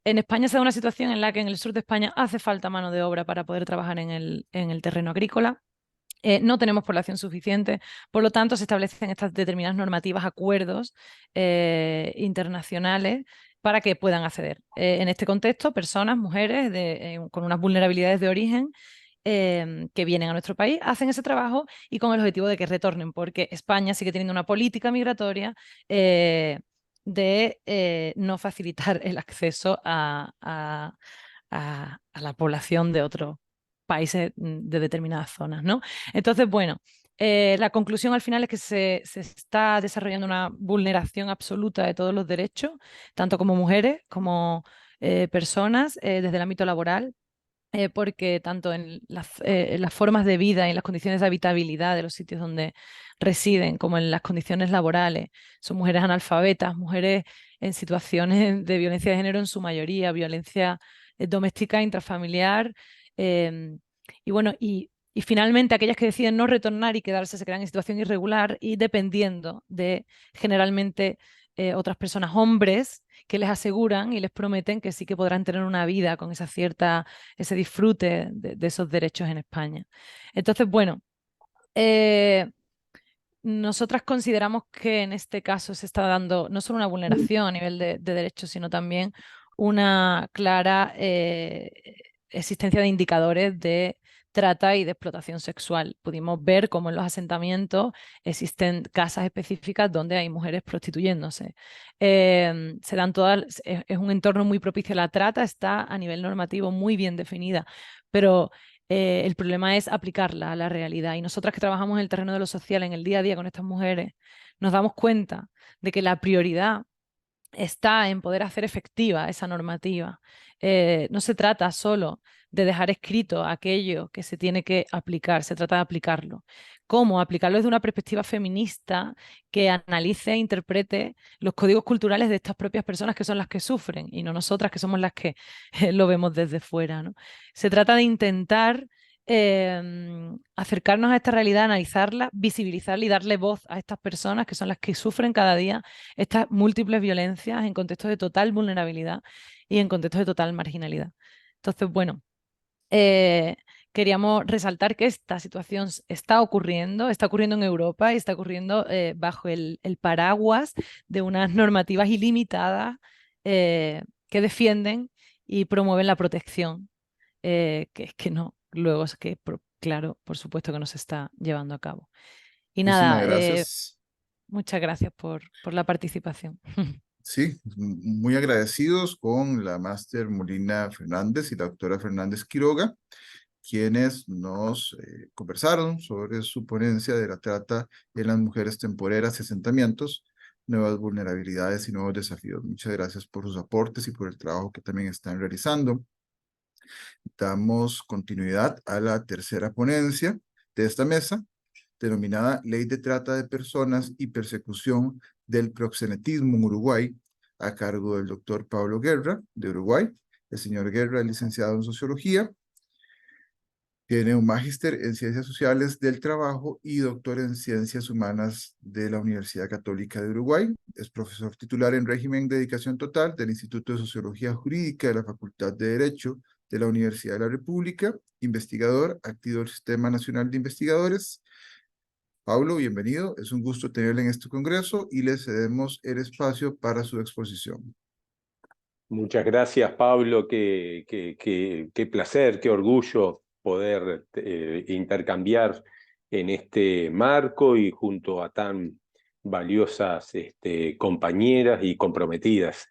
En España se da una situación en la que en el sur de España hace falta mano de obra para poder trabajar en el terreno agrícola. No tenemos población suficiente, por lo tanto se establecen estas determinadas normativas, acuerdos internacionales para que puedan acceder. En este contexto, personas, mujeres con unas vulnerabilidades de origen que vienen a nuestro país, hacen ese trabajo y con el objetivo de que retornen, porque España sigue teniendo una política migratoria de no facilitar el acceso a la población de otros países de determinadas zonas, ¿no? Entonces, bueno, la conclusión al final es que se está desarrollando una vulneración absoluta de todos los derechos, tanto como mujeres como personas, desde el ámbito laboral, porque tanto en las formas de vida y en las condiciones de habitabilidad de los sitios donde residen, como en las condiciones laborales, son mujeres analfabetas, mujeres en situaciones de violencia de género en su mayoría, violencia doméstica, intrafamiliar, y bueno, y finalmente aquellas que deciden no retornar y quedarse se quedan en situación irregular y dependiendo de generalmente otras personas, hombres, que les aseguran y les prometen que sí que podrán tener una vida con ese disfrute de esos derechos en España. Entonces, bueno, nosotras consideramos que en este caso se está dando no solo una vulneración a nivel de derechos, sino también una clara existencia de indicadores de trata y de explotación sexual. Pudimos ver cómo en los asentamientos existen casas específicas donde hay mujeres prostituyéndose. Se dan todas, es un entorno muy propicio a la trata, está a nivel normativo muy bien definida, pero el problema es aplicarla a la realidad. Y nosotras que trabajamos en el terreno de lo social, en el día a día con estas mujeres, nos damos cuenta de que la prioridad está en poder hacer efectiva esa normativa. No se trata solo de dejar escrito aquello que se tiene que aplicar, se trata de aplicarlo. ¿Cómo? Aplicarlo desde una perspectiva feminista que analice e interprete los códigos culturales de estas propias personas que son las que sufren y no nosotras que somos las que lo vemos desde fuera, ¿no? Se trata de intentar acercarnos a esta realidad, analizarla, visibilizarla y darle voz a estas personas que son las que sufren cada día estas múltiples violencias en contextos de total vulnerabilidad y en contextos de total marginalidad. Entonces, bueno, queríamos resaltar que esta situación está ocurriendo en Europa y está ocurriendo bajo el paraguas de unas normativas ilimitadas que defienden y promueven la protección, que es que no, luego es que, claro, por supuesto que no se está llevando a cabo. Y Muchísimas nada, gracias. muchas gracias por la participación. Sí, muy agradecidos con la máster Molina Fernández y la doctora Fernández Quiroga, quienes nos conversaron sobre su ponencia de la trata en las mujeres temporeras y asentamientos, nuevas vulnerabilidades y nuevos desafíos. Muchas gracias por sus aportes y por el trabajo que también están realizando. Damos continuidad a la tercera ponencia de esta mesa, denominada Ley de Trata de Personas y Persecución del Proxenetismo en Uruguay, a cargo del doctor Pablo Guerra, de Uruguay. El señor Guerra es licenciado en Sociología, tiene un magíster en Ciencias Sociales del Trabajo y doctor en Ciencias Humanas de la Universidad Católica de Uruguay. Es profesor titular en régimen de dedicación total del Instituto de Sociología Jurídica de la Facultad de Derecho de la Universidad de la República, investigador, activo del Sistema Nacional de Investigadores. Pablo, bienvenido. Es un gusto tenerle en este congreso y le cedemos el espacio para su exposición. Muchas gracias, Pablo. Qué placer, qué orgullo poder intercambiar en este marco y junto a tan valiosas compañeras y comprometidas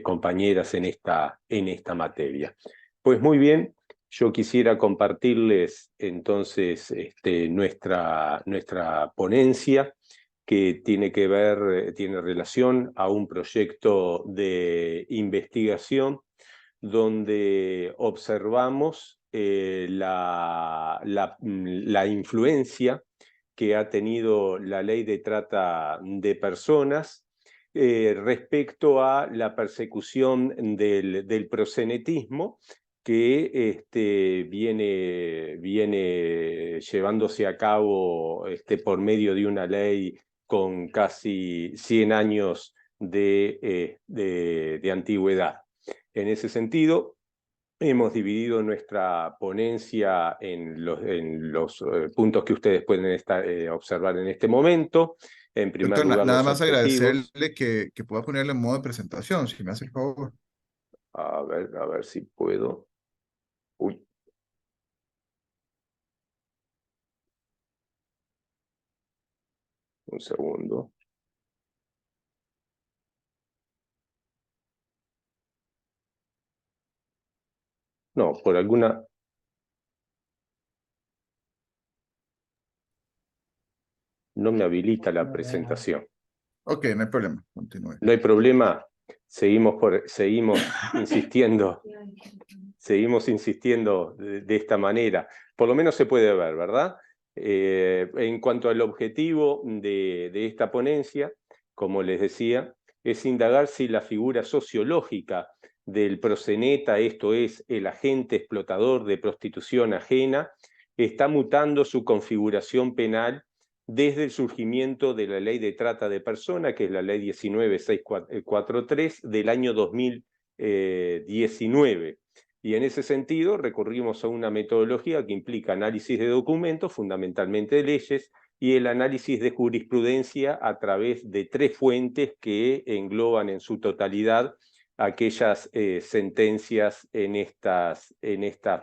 compañeras en esta materia. Pues muy bien, yo quisiera compartirles entonces nuestra ponencia, que tiene que ver, tiene relación a un proyecto de investigación donde observamos la influencia que ha tenido la ley de trata de personas respecto a la persecución del proxenetismo que viene llevándose a cabo por medio de una ley con casi 100 años de antigüedad. En ese sentido, hemos dividido nuestra ponencia en los puntos que ustedes pueden observar en este momento. En primer Doctor, lugar, nada los más objetivos. agradecerle que pueda ponerle en modo de presentación, si me hace el favor. A ver si puedo. Uy. Un segundo. No, por alguna... No me habilita la presentación. Ok, no hay problema, continúe. No hay problema, seguimos insistiendo. Seguimos insistiendo de esta manera. Por lo menos se puede ver, ¿verdad? En cuanto al objetivo de esta ponencia, como les decía, es indagar si la figura sociológica del proxeneta, esto es, el agente explotador de prostitución ajena, está mutando su configuración penal desde el surgimiento de la Ley de Trata de Personas, que es la Ley 19643 del año 2019. Y en ese sentido recurrimos a una metodología que implica análisis de documentos, fundamentalmente de leyes, y el análisis de jurisprudencia a través de 3 fuentes que engloban en su totalidad aquellas sentencias en estas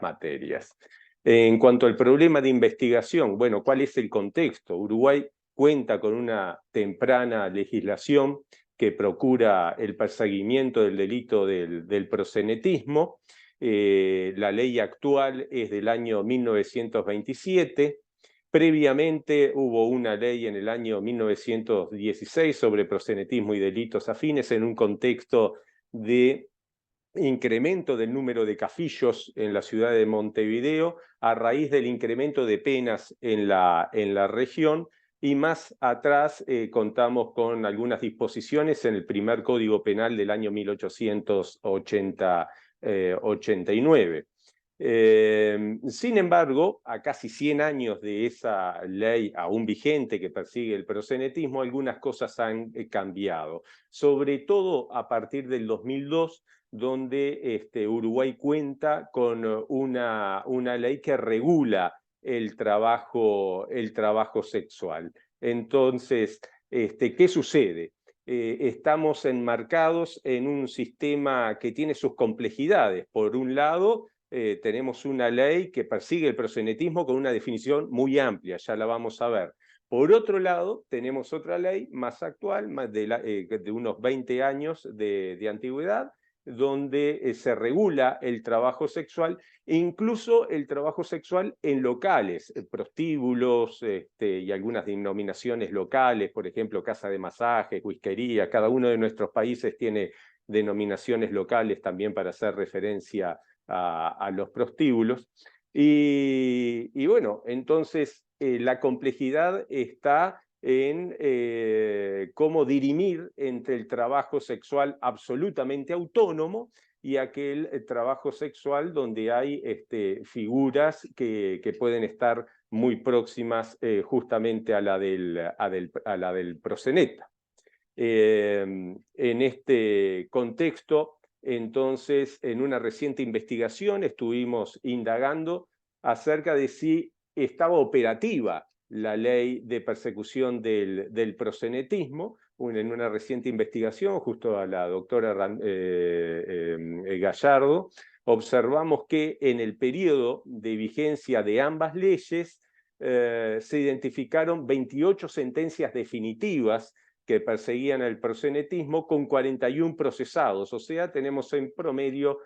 materias. En cuanto al problema de investigación, bueno, ¿cuál es el contexto? Uruguay cuenta con una temprana legislación que procura el perseguimiento del delito del proxenetismo. La ley actual es del año 1927. Previamente hubo una ley en el año 1916 sobre proxenetismo y delitos afines en un contexto de incremento del número de cafillos en la ciudad de Montevideo a raíz del incremento de penas en la región, y más atrás contamos con algunas disposiciones en el primer Código Penal del año 1889. Sin embargo, a casi 100 años de esa ley aún vigente que persigue el proxenetismo, algunas cosas han cambiado, sobre todo a partir del 2002, donde Uruguay cuenta con una ley que regula el trabajo sexual. Entonces, ¿qué sucede? Estamos enmarcados en un sistema que tiene sus complejidades. Por un lado, tenemos una ley que persigue el proxenetismo con una definición muy amplia, ya la vamos a ver. Por otro lado, tenemos otra ley más actual, más de unos 20 años de antigüedad, donde se regula el trabajo sexual, e incluso el trabajo sexual en locales, prostíbulos y algunas denominaciones locales, por ejemplo, casa de masajes, whiskería. Cada uno de nuestros países tiene denominaciones locales también para hacer referencia a los prostíbulos. Y bueno, entonces la complejidad está en cómo dirimir entre el trabajo sexual absolutamente autónomo y aquel trabajo sexual donde hay figuras que pueden estar muy próximas justamente a la del proxeneta. En este contexto, entonces, en una reciente investigación estuvimos indagando acerca de si estaba operativa la ley de persecución del proxenetismo. En una reciente investigación, justo a la doctora Gallardo, observamos que en el periodo de vigencia de ambas leyes se identificaron 28 sentencias definitivas que perseguían el proxenetismo con 41 procesados, o sea, tenemos en promedio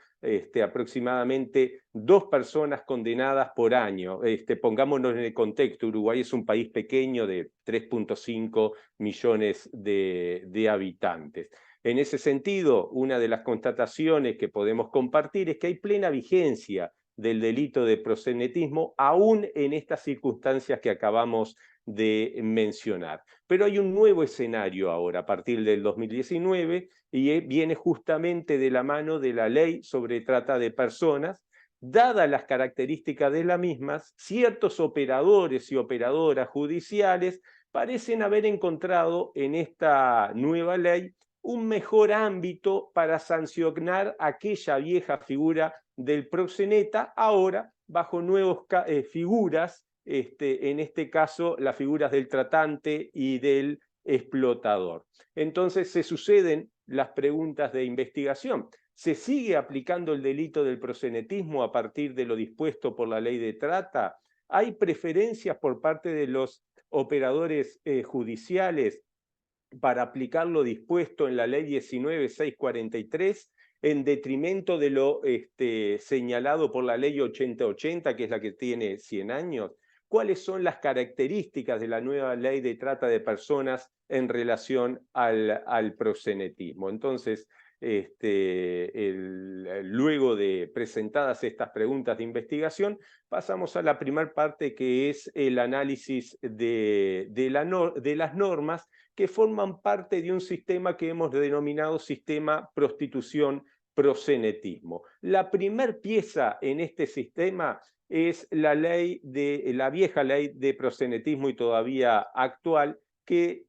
aproximadamente 2 personas condenadas por año. Pongámonos en el contexto, Uruguay es un país pequeño de 3.5 millones de habitantes. En ese sentido, una de las constataciones que podemos compartir es que hay plena vigencia del delito de proxenetismo, aún en estas circunstancias que acabamos de mencionar. Pero hay un nuevo escenario ahora, a partir del 2019, y viene justamente de la mano de la ley sobre trata de personas. Dadas las características de las mismas, ciertos operadores y operadoras judiciales parecen haber encontrado en esta nueva ley un mejor ámbito para sancionar aquella vieja figura del proxeneta, ahora bajo nuevas figuras, en este caso las figuras del tratante y del explotador. Entonces se suceden las preguntas de investigación. ¿Se sigue aplicando el delito del proxenetismo a partir de lo dispuesto por la ley de trata? ¿Hay preferencias por parte de los operadores judiciales para aplicar lo dispuesto en la ley 19.643 en detrimento de lo señalado por la ley 8080, que es la que tiene 100 años? ¿Cuáles son las características de la nueva ley de trata de personas en relación al proxenetismo? Entonces, luego de presentadas estas preguntas de investigación, pasamos a la primera parte, que es el análisis de las normas que forman parte de un sistema que hemos denominado sistema prostitución-proxenetismo. La primer pieza en este sistema es la vieja ley de proxenetismo y todavía actual, que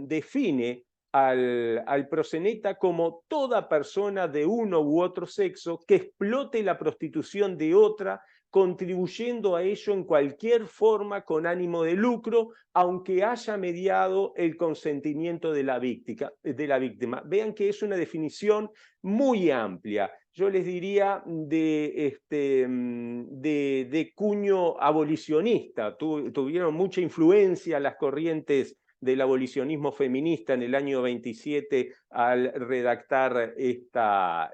define al proxeneta como toda persona de uno u otro sexo que explote la prostitución de otra, contribuyendo a ello en cualquier forma con ánimo de lucro, aunque haya mediado el consentimiento de la víctima. Vean que es una definición muy amplia. Yo les diría de cuño abolicionista. Tuvieron mucha influencia las corrientes del abolicionismo feminista en el año 27 al redactar esta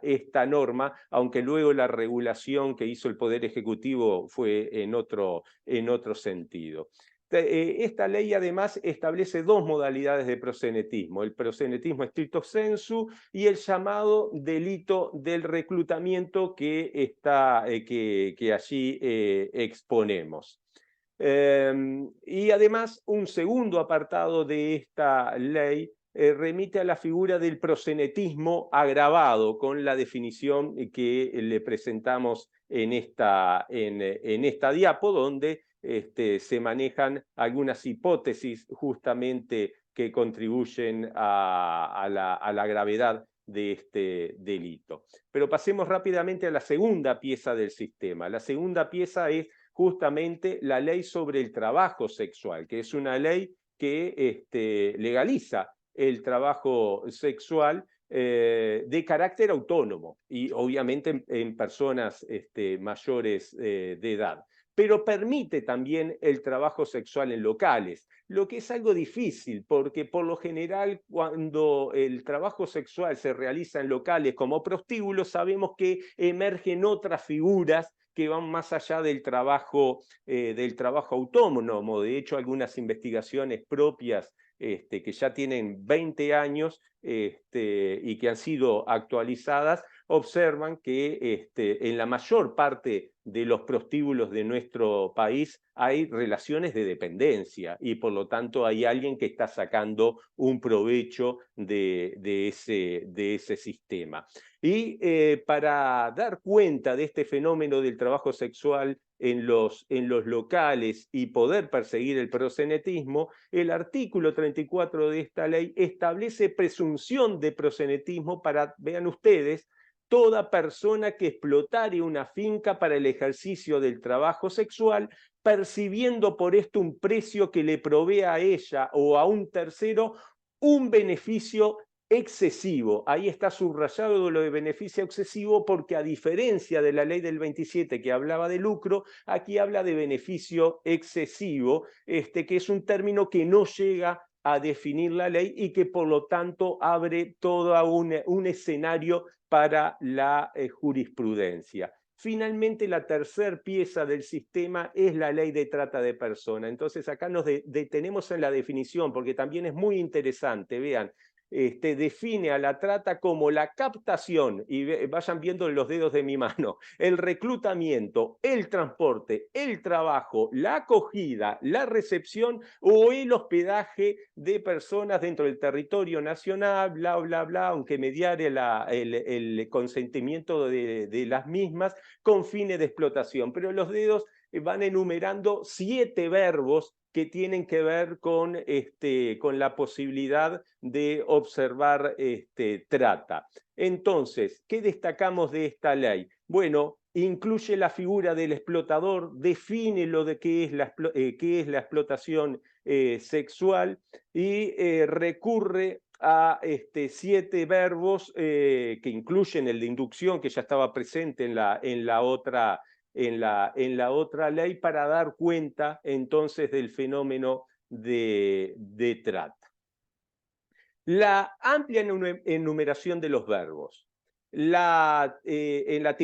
norma, aunque luego la regulación que hizo el Poder Ejecutivo fue en otro sentido. Esta ley además establece dos modalidades de proxenetismo, el proxenetismo stricto sensu y el llamado delito del reclutamiento que allí exponemos. Y además un segundo apartado de esta ley remite a la figura del proxenetismo agravado, con la definición que le presentamos en esta diapo, donde se manejan algunas hipótesis justamente que contribuyen a la gravedad de este delito. Pero pasemos rápidamente a la segunda pieza del sistema. La segunda pieza es justamente la ley sobre el trabajo sexual, que es una ley que legaliza el trabajo sexual de carácter autónomo y obviamente en personas mayores de edad, pero permite también el trabajo sexual en locales, lo que es algo difícil porque por lo general cuando el trabajo sexual se realiza en locales como prostíbulos sabemos que emergen otras figuras que van más allá del trabajo autónomo. De hecho, algunas investigaciones propias que ya tienen 20 años y que han sido actualizadas, observan que en la mayor parte de los prostíbulos de nuestro país hay relaciones de dependencia y por lo tanto hay alguien que está sacando un provecho de ese sistema. Y para dar cuenta de este fenómeno del trabajo sexual en los locales y poder perseguir el proxenetismo, el artículo 34 de esta ley establece presunción de proxenetismo para, vean ustedes, toda persona que explotare una finca para el ejercicio del trabajo sexual, percibiendo por esto un precio que le provee a ella o a un tercero un beneficio excesivo. Ahí está subrayado lo de beneficio excesivo porque a diferencia de la ley del 27 que hablaba de lucro, aquí habla de beneficio excesivo, que es un término que no llega a definir la ley y que por lo tanto abre todo un escenario para la jurisprudencia. Finalmente, la tercera pieza del sistema es la ley de trata de personas. Entonces acá nos detenemos en la definición porque también es muy interesante. Vean, define a la trata como la captación, y vayan viendo los dedos de mi mano, el reclutamiento, el transporte, el trabajo, la acogida, la recepción o el hospedaje de personas dentro del territorio nacional, bla, bla, bla, aunque mediare el consentimiento de las mismas con fines de explotación. Pero los dedos van enumerando 7 verbos que tienen que ver con la posibilidad de observar trata. Entonces, ¿qué destacamos de esta ley? Bueno, incluye la figura del explotador, define lo de qué es la explotación sexual y recurre a 7 verbos que incluyen el de inducción, que ya estaba presente en la otra ley, para dar cuenta entonces del fenómeno de trata. La amplia enumeración de los verbos, en la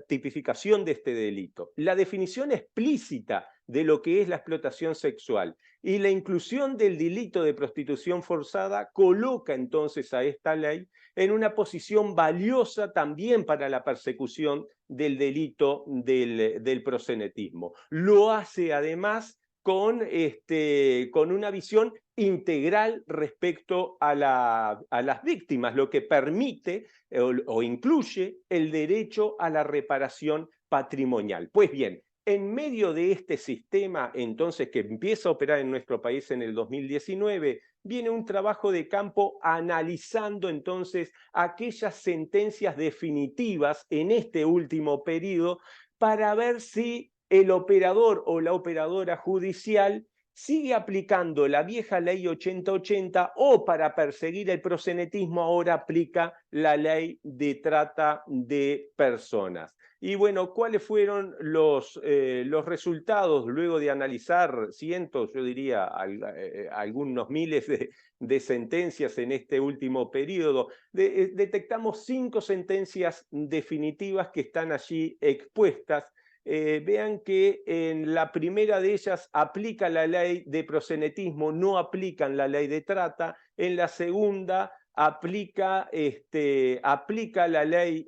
tipificación de este delito, la definición explícita de lo que es la explotación sexual y la inclusión del delito de prostitución forzada coloca entonces a esta ley en una posición valiosa también para la persecución del delito del proxenetismo. Lo hace además con una visión integral respecto a las víctimas, lo que permite o incluye el derecho a la reparación patrimonial. Pues bien, en medio de este sistema, entonces, que empieza a operar en nuestro país en el 2019, viene un trabajo de campo analizando entonces aquellas sentencias definitivas en este último periodo para ver si el operador o la operadora judicial sigue aplicando la vieja ley 8080 o para perseguir el proxenetismo ahora aplica la ley de trata de personas. Y bueno, ¿cuáles fueron los resultados luego de analizar cientos, yo diría algunos miles de sentencias en este último periodo? Detectamos 5 sentencias definitivas que están allí expuestas vean que en la primera de ellas aplica la ley de proxenetismo, no aplican la ley de trata. En la segunda aplica la ley,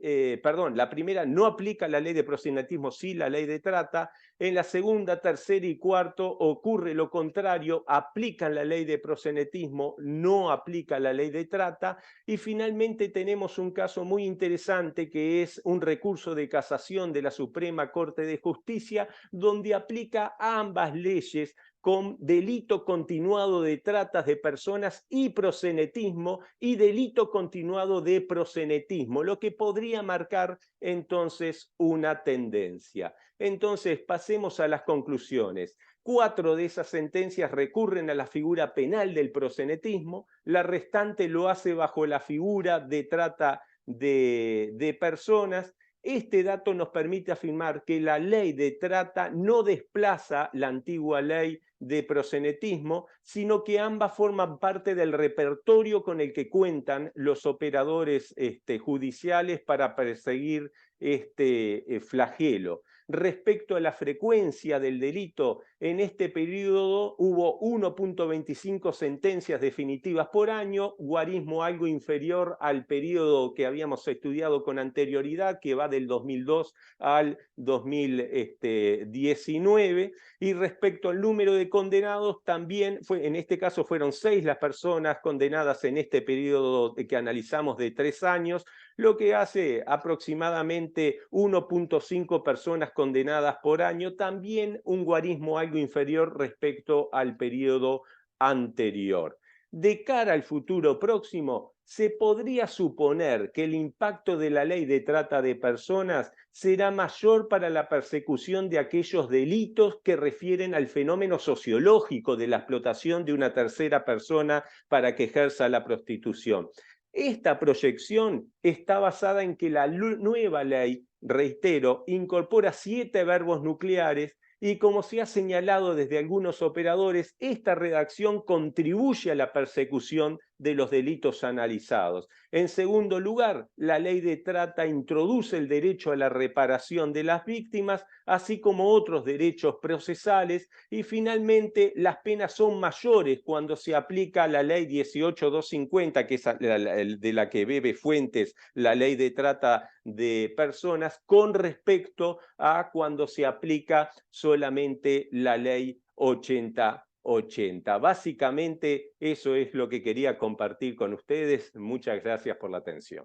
la primera no aplica la ley de proxenetismo, sí la ley de trata. En la segunda, tercera y cuarto ocurre lo contrario, aplican la ley de proxenetismo, no aplica la ley de trata. Y finalmente tenemos un caso muy interesante que es un recurso de casación de la Suprema Corte de Justicia, donde aplica ambas leyes con delito continuado de tratas de personas y proxenetismo y delito continuado de proxenetismo, lo que podría marcar entonces una tendencia. Entonces, pasemos a las conclusiones. 4 de esas sentencias recurren a la figura penal del proxenetismo, la restante lo hace bajo la figura de trata de personas. Este dato nos permite afirmar que la ley de trata no desplaza la antigua ley de proxenetismo, sino que ambas forman parte del repertorio con el que cuentan los operadores judiciales para perseguir este flagelo. Respecto a la frecuencia del delito, en este periodo hubo 1.25 sentencias definitivas por año, guarismo algo inferior al periodo que habíamos estudiado con anterioridad, que va del 2002 al 2019, y respecto al número de condenados, también en este caso fueron 6 las personas condenadas en este periodo que analizamos de 3 años, lo que hace aproximadamente 1.5 personas condenadas por año, también un guarismo algo inferior respecto al periodo anterior. De cara al futuro próximo, se podría suponer que el impacto de la ley de trata de personas será mayor para la persecución de aquellos delitos que refieren al fenómeno sociológico de la explotación de una tercera persona para que ejerza la prostitución. Esta proyección está basada en que la nueva ley, reitero, incorpora 7 verbos nucleares y, como se ha señalado desde algunos operadores, esta redacción contribuye a la persecución de los delitos analizados. En segundo lugar, la ley de trata introduce el derecho a la reparación de las víctimas, así como otros derechos procesales, y finalmente las penas son mayores cuando se aplica la ley 18250, que es de la que bebe fuentes la ley de trata de personas, con respecto a cuando se aplica solamente la ley 8080. Básicamente eso es lo que quería compartir con ustedes. Muchas gracias por la atención.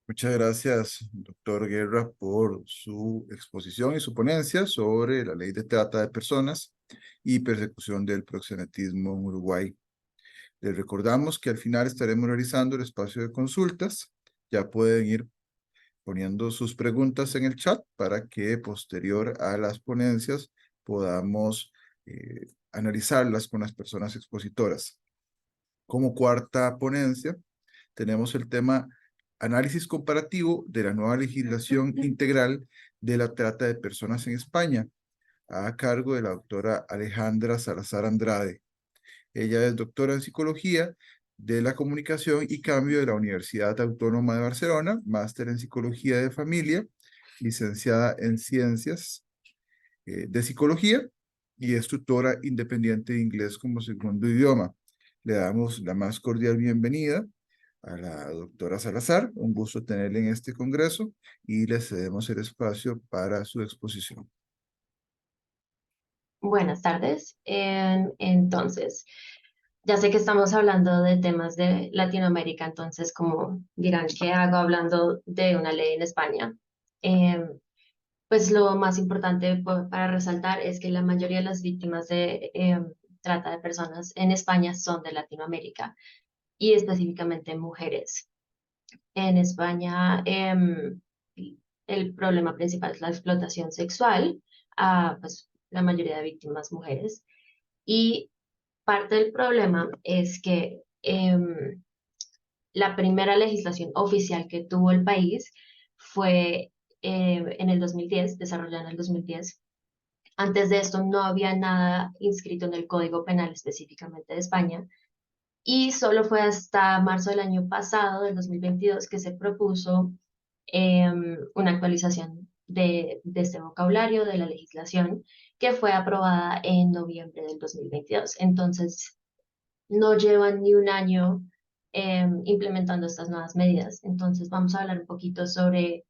Muchas gracias, doctor Guerra, por su exposición y su ponencia sobre la ley de trata de personas y persecución del proxenetismo en Uruguay. Les recordamos que al final estaremos realizando el espacio de consultas. Ya pueden ir poniendo sus preguntas en el chat para que posterior a las ponencias podamos analizarlas con las personas expositoras. Como cuarta ponencia, tenemos el tema análisis comparativo de la nueva legislación integral de la trata de personas en España, a cargo de la doctora Alejandra Salazar Andrade. Ella es doctora en Psicología de la Comunicación y Cambio de la Universidad Autónoma de Barcelona, máster en Psicología de Familia, licenciada en Ciencias de Psicología y es tutora independiente de inglés como segundo idioma. Le damos la más cordial bienvenida a la doctora Salazar. Un gusto tenerla en este congreso y le cedemos el espacio para su exposición. Buenas tardes. Entonces, ya sé que estamos hablando de temas de Latinoamérica, entonces, como dirán, ¿qué hago hablando de una ley en España? Pues lo más importante para resaltar es que la mayoría de las víctimas de trata de personas en España son de Latinoamérica y específicamente mujeres. En España, el problema principal es la explotación sexual, pues la mayoría de víctimas mujeres. Y parte del problema es que la primera legislación oficial que tuvo el país fue en el 2010, desarrollada en el 2010. Antes de esto no había nada inscrito en el Código Penal específicamente de España. Y solo fue hasta marzo del año pasado, del 2022, que se propuso una actualización de este vocabulario, de la legislación, que fue aprobada en noviembre del 2022. Entonces, no llevan ni un año implementando estas nuevas medidas. Entonces, vamos a hablar un poquito sobre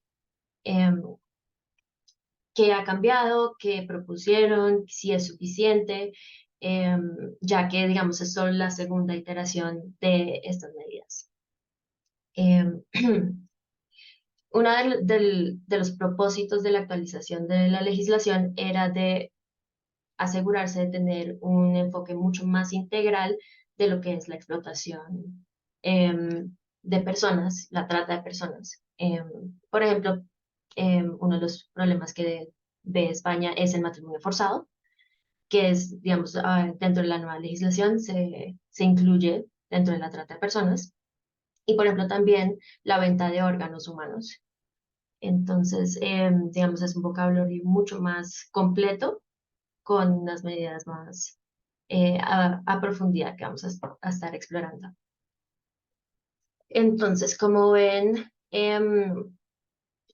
qué ha cambiado, qué propusieron, si es suficiente, ya que, digamos, es solo la segunda iteración de estas medidas. Uno de los propósitos de la actualización de la legislación era de asegurarse de tener un enfoque mucho más integral de lo que es la explotación de personas, la trata de personas. Por ejemplo, uno de los problemas que ve España es el matrimonio forzado, que es, digamos, dentro de la nueva legislación se incluye dentro de la trata de personas. Y, por ejemplo, también la venta de órganos humanos. Entonces, digamos, es un vocabulario mucho más completo, con unas medidas más a profundidad que vamos a estar explorando. Entonces, como ven,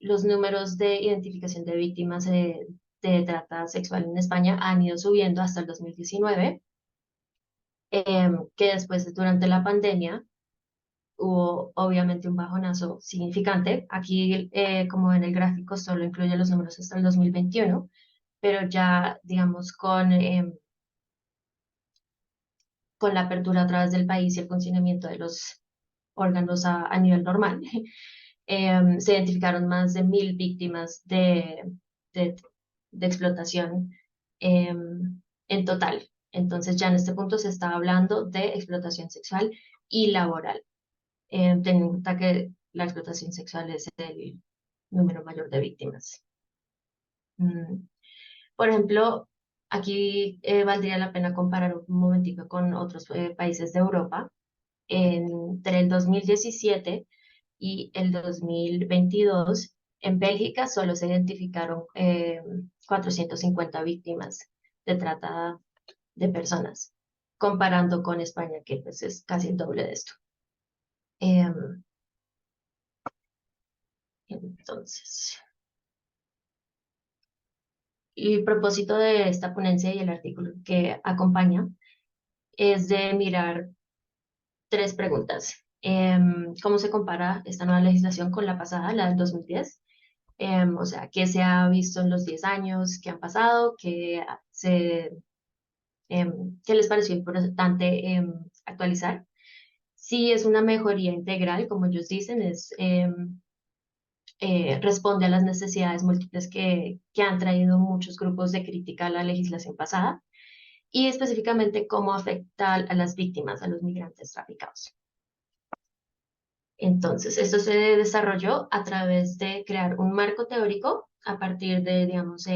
los números de identificación de víctimas de trata sexual en España han ido subiendo hasta el 2019, que después, durante la pandemia, hubo obviamente un bajonazo significante. Aquí, como en el gráfico, solo incluye los números hasta el 2021, pero ya, digamos, con la apertura a través del país y el funcionamiento de los órganos a nivel normal, se identificaron más de 1.000 víctimas de explotación en total. Entonces ya en este punto se está hablando de explotación sexual y laboral. Ten en cuenta que la explotación sexual es el número mayor de víctimas. Por ejemplo, aquí valdría la pena comparar un momentico con otros países de Europa. Entre el 2017 y el 2022, en Bélgica solo se identificaron 450 víctimas de trata de personas, comparando con España, que pues es casi el doble de esto. Entonces, el propósito de esta ponencia y el artículo que acompaña es de mirar 3 preguntas. ¿Cómo se compara esta nueva legislación con la pasada, la del 2010? O sea, ¿qué se ha visto en los 10 años que han pasado? ¿Qué les pareció importante actualizar? Si es una mejoría integral, como ellos dicen, responde a las necesidades múltiples que han traído muchos grupos de crítica a la legislación pasada, y específicamente cómo afecta a las víctimas, a los migrantes traficados. Entonces, esto se desarrolló a través de crear un marco teórico a partir de, digamos,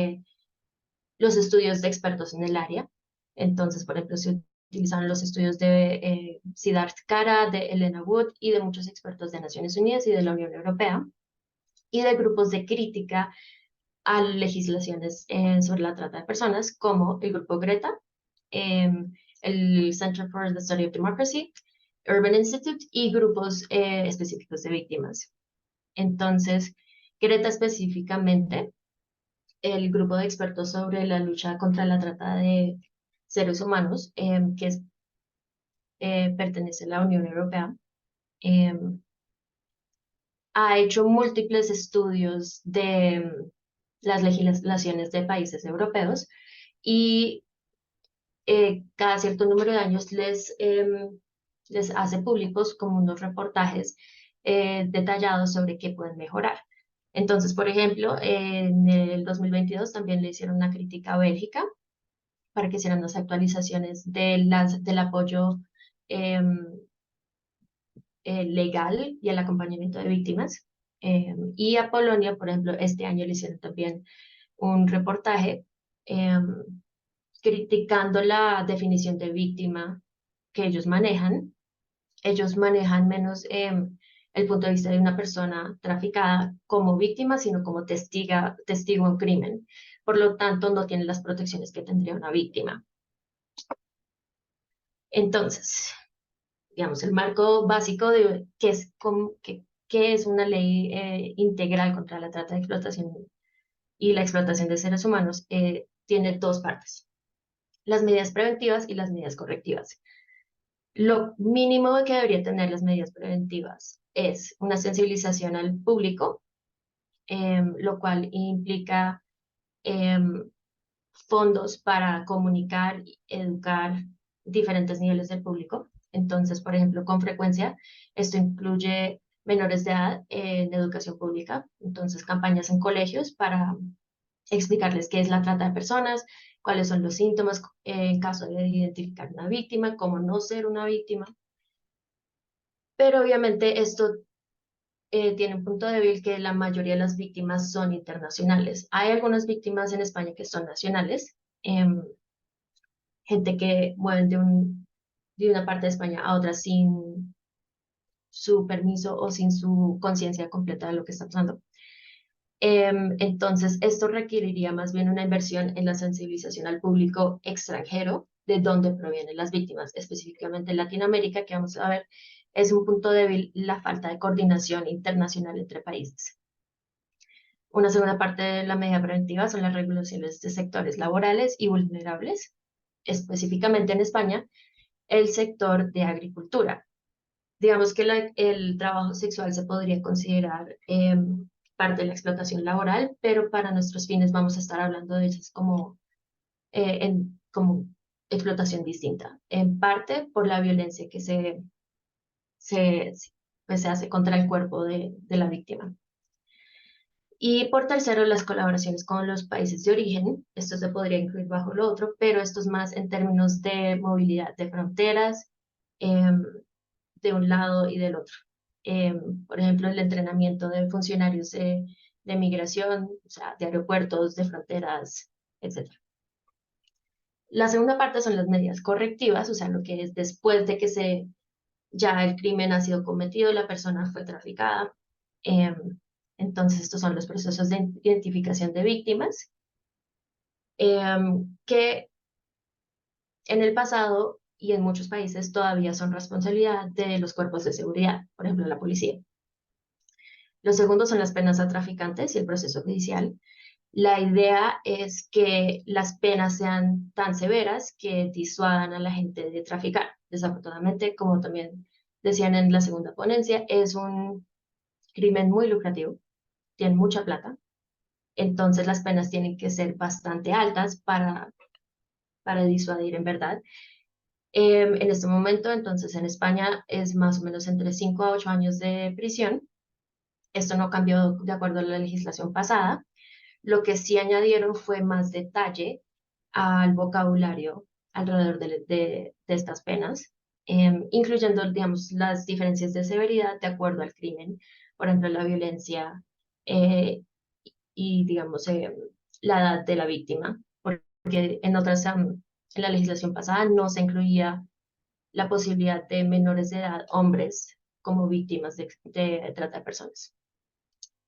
los estudios de expertos en el área. Entonces, por ejemplo, se utilizaron los estudios de Siddharth Kara, de Elena Wood y de muchos expertos de Naciones Unidas y de la Unión Europea, y de grupos de crítica a legislaciones sobre la trata de personas, como el grupo Greta, el Center for the Study of Democracy, Urban Institute y grupos específicos de víctimas. Entonces, Greta específicamente, el grupo de expertos sobre la lucha contra la trata de seres humanos, que pertenece a la Unión Europea, ha hecho múltiples estudios de las legislaciones de países europeos, y cada cierto número de años les hace públicos como unos reportajes detallados sobre qué pueden mejorar. Entonces, por ejemplo, en el 2022 también le hicieron una crítica a Bélgica para que hicieran las actualizaciones del apoyo legal y el acompañamiento de víctimas. Y a Polonia, por ejemplo, este año le hicieron también un reportaje criticando la definición de víctima que ellos manejan. Ellos manejan menos el punto de vista de una persona traficada como víctima, sino como testigo de un crimen. Por lo tanto, no tienen las protecciones que tendría una víctima. Entonces, digamos, el marco básico de qué es una ley integral contra la trata de explotación y la explotación de seres humanos tiene dos partes: las medidas preventivas y las medidas correctivas. Lo mínimo que debería tener las medidas preventivas es una sensibilización al público, lo cual implica fondos para comunicar y educar diferentes niveles del público. Entonces, por ejemplo, con frecuencia, esto incluye menores de edad en educación pública, entonces campañas en colegios para explicarles qué es la trata de personas, cuáles son los síntomas en caso de identificar una víctima, cómo no ser una víctima. Pero obviamente esto tiene un punto débil, que la mayoría de las víctimas son internacionales. Hay algunas víctimas en España que son nacionales, gente que mueven de una parte de España a otra sin su permiso o sin su conciencia completa de lo que está pasando. Entonces, esto requeriría más bien una inversión en la sensibilización al público extranjero de dónde provienen las víctimas, específicamente en Latinoamérica, que vamos a ver es un punto débil, la falta de coordinación internacional entre países. Una segunda parte de la medida preventiva son las regulaciones de sectores laborales y vulnerables, específicamente en España, el sector de agricultura. Digamos que el trabajo sexual se podría considerar parte de la explotación laboral, pero para nuestros fines vamos a estar hablando de ellas como explotación distinta, en parte por la violencia que pues se hace contra el cuerpo de la víctima. Y por tercero, las colaboraciones con los países de origen. Esto se podría incluir bajo lo otro, pero esto es más en términos de movilidad de fronteras, de un lado y del otro. Por ejemplo, el entrenamiento de funcionarios de migración, o sea, de aeropuertos, de fronteras, etc. La segunda parte son las medidas correctivas, o sea, lo que es después de que ya el crimen ha sido cometido, la persona fue traficada. Entonces, estos son los procesos de identificación de víctimas, que en el pasado y en muchos países todavía son responsabilidad de los cuerpos de seguridad, por ejemplo, la policía. Los segundos son las penas a traficantes y el proceso judicial. La idea es que las penas sean tan severas que disuadan a la gente de traficar. Desafortunadamente, como también decían en la segunda ponencia, es un crimen muy lucrativo, tiene mucha plata, entonces las penas tienen que ser bastante altas para disuadir en verdad. En este momento, entonces, en España es más o menos entre 5 a 8 años de prisión. Esto no cambió de acuerdo a la legislación pasada. Lo que sí añadieron fue más detalle al vocabulario alrededor de estas penas, incluyendo, digamos, las diferencias de severidad de acuerdo al crimen. Por ejemplo, la violencia y, digamos, la edad de la víctima, porque en la legislación pasada no se incluía la posibilidad de menores de edad, hombres, como víctimas de trata de personas.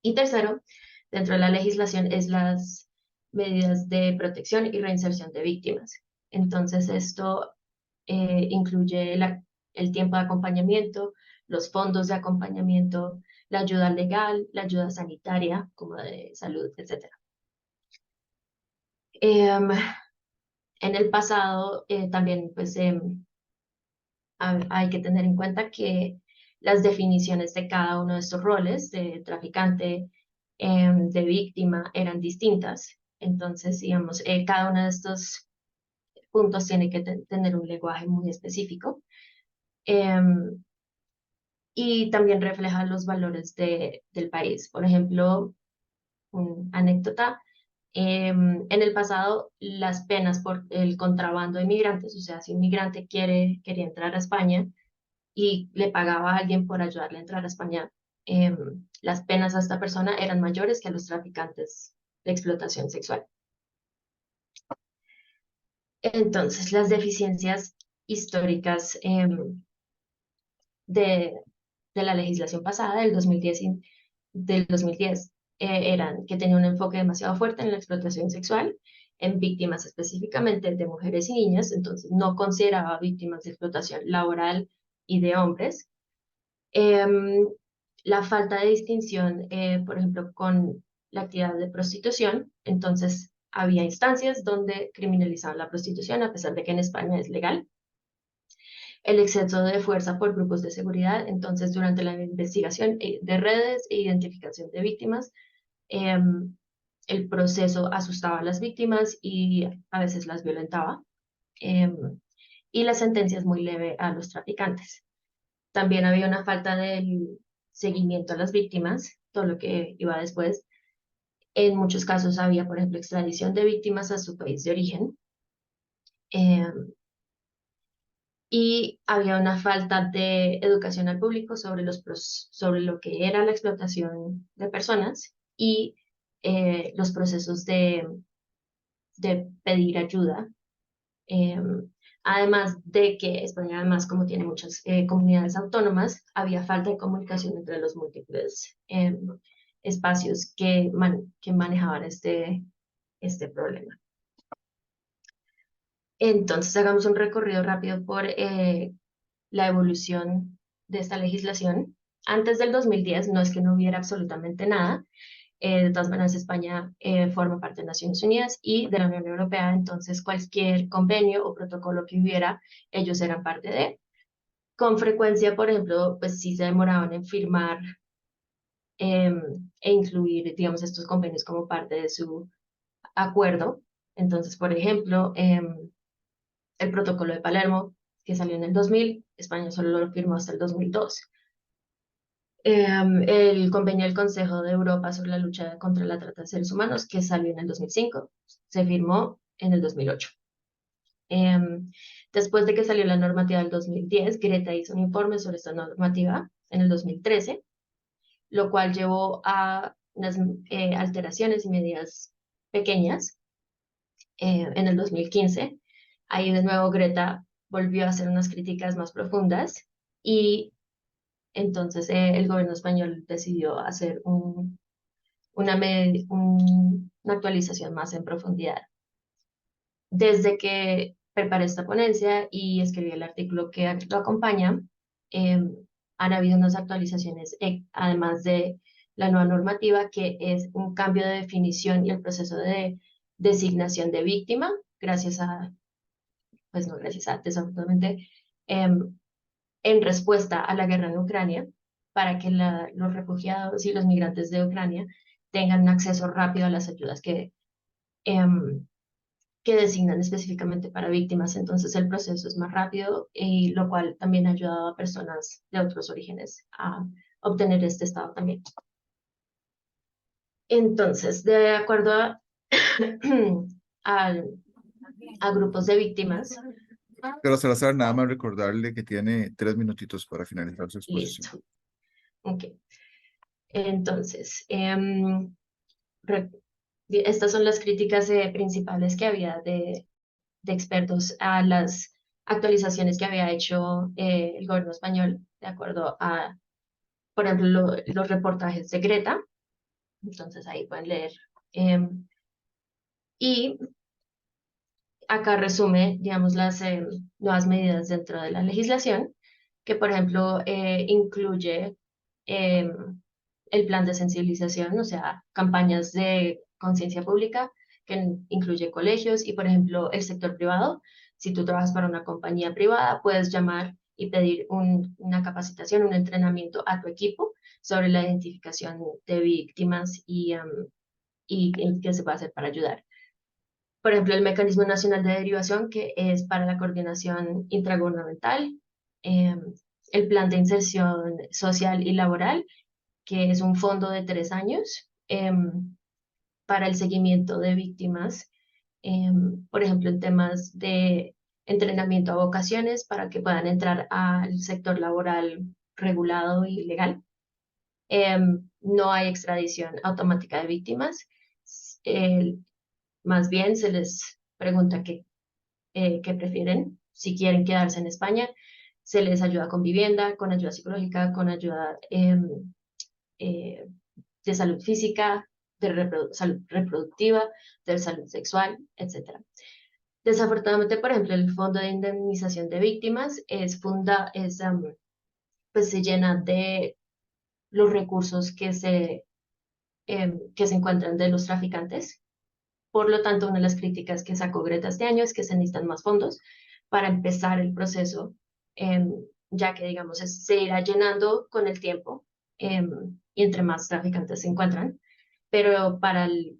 Y tercero, dentro de la legislación es las medidas de protección y reinserción de víctimas. Entonces, esto incluye el tiempo de acompañamiento, los fondos de acompañamiento, la ayuda legal, la ayuda sanitaria, como de salud, etc. En el pasado también pues, hay que tener en cuenta que las definiciones de cada uno de estos roles, de traficante, de víctima, eran distintas. Entonces, digamos, cada uno de estos puntos tiene que tener un lenguaje muy específico. Y también refleja los valores del país. Por ejemplo, una anécdota, en el pasado las penas por el contrabando de inmigrantes, o sea, si un migrante quería entrar a España y le pagaba a alguien por ayudarle a entrar a España, las penas a esta persona eran mayores que a los traficantes de explotación sexual. Entonces, las deficiencias históricas de la legislación pasada, del 2010, eran que tenía un enfoque demasiado fuerte en la explotación sexual, en víctimas específicamente de mujeres y niñas, entonces no consideraba víctimas de explotación laboral y de hombres. La falta de distinción, por ejemplo, con la actividad de prostitución. Entonces había instancias donde criminalizaban la prostitución, a pesar de que en España es legal. El exceso de fuerza por grupos de seguridad. Entonces, durante la investigación de redes e identificación de víctimas, el proceso asustaba a las víctimas y a veces las violentaba. Y la sentencia es muy leve a los traficantes. También había una falta del seguimiento a las víctimas, todo lo que iba después. En muchos casos había, por ejemplo, extradición de víctimas a su país de origen. Y había una falta de educación al público sobre lo que era la explotación de personas y los procesos de pedir ayuda. Además de que España, además, como tiene muchas comunidades autónomas, había falta de comunicación entre los múltiples espacios que manejaban este problema. Entonces, hagamos un recorrido rápido por la evolución de esta legislación. Antes del 2010 no es que no hubiera absolutamente nada. De todas maneras, España forma parte de Naciones Unidas y de la Unión Europea, entonces cualquier convenio o protocolo que hubiera, ellos eran parte de. Con frecuencia, por ejemplo, pues sí se demoraban en firmar e incluir, digamos, estos convenios como parte de su acuerdo. Entonces, por ejemplo, el protocolo de Palermo, que salió en el 2000, España solo lo firmó hasta el 2002. El convenio del Consejo de Europa sobre la lucha contra la trata de seres humanos, que salió en el 2005, se firmó en el 2008. Después de que salió la normativa del 2010, Greta hizo un informe sobre esta normativa en el 2013, lo cual llevó a unas alteraciones y medidas pequeñas en el 2015. Ahí de nuevo Greta volvió a hacer unas críticas más profundas y entonces el gobierno español decidió hacer una actualización más en profundidad. Desde que preparé esta ponencia y escribí el artículo que lo acompaña, han habido unas actualizaciones, además de la nueva normativa, que es un cambio de definición y el proceso de designación de víctima, desafortunadamente, en respuesta a la guerra en Ucrania, para que los refugiados y los migrantes de Ucrania tengan un acceso rápido a las ayudas que designan específicamente para víctimas. Entonces el proceso es más rápido y lo cual también ha ayudado a personas de otros orígenes a obtener este estado también. Entonces, de acuerdo a grupos de víctimas. Pero Salazar, nada más recordarle que tiene 3 minutitos para finalizar su exposición. Listo. Ok. Entonces, estas son las críticas principales que había de expertos a las actualizaciones que había hecho el gobierno español, de acuerdo a, por ejemplo, los reportajes de Greta. Entonces ahí pueden leer. Y acá resume, digamos, las nuevas medidas dentro de la legislación, que por ejemplo incluye el plan de sensibilización, o sea, campañas de conciencia pública, que incluye colegios y, por ejemplo, el sector privado. Si tú trabajas para una compañía privada, puedes llamar y pedir una capacitación, un entrenamiento a tu equipo sobre la identificación de víctimas y qué se puede hacer para ayudar. Por ejemplo, el Mecanismo Nacional de Derivación, que es para la coordinación intragubernamental, el Plan de Inserción Social y Laboral, que es un fondo de 3 años para el seguimiento de víctimas, por ejemplo, en temas de entrenamiento a vocaciones para que puedan entrar al sector laboral regulado y legal. No hay extradición automática de víctimas. Más bien se les pregunta qué prefieren, si quieren quedarse en España, se les ayuda con vivienda, con ayuda psicológica, con ayuda de salud física, de salud reproductiva, de salud sexual, etc. Desafortunadamente, por ejemplo, el Fondo de Indemnización de Víctimas pues se llena de los recursos que se que se encuentran de los traficantes. Por lo tanto, una de las críticas que sacó Greta este año es que se necesitan más fondos para empezar el proceso, ya que, digamos, se irá llenando con el tiempo y entre más traficantes se encuentran, pero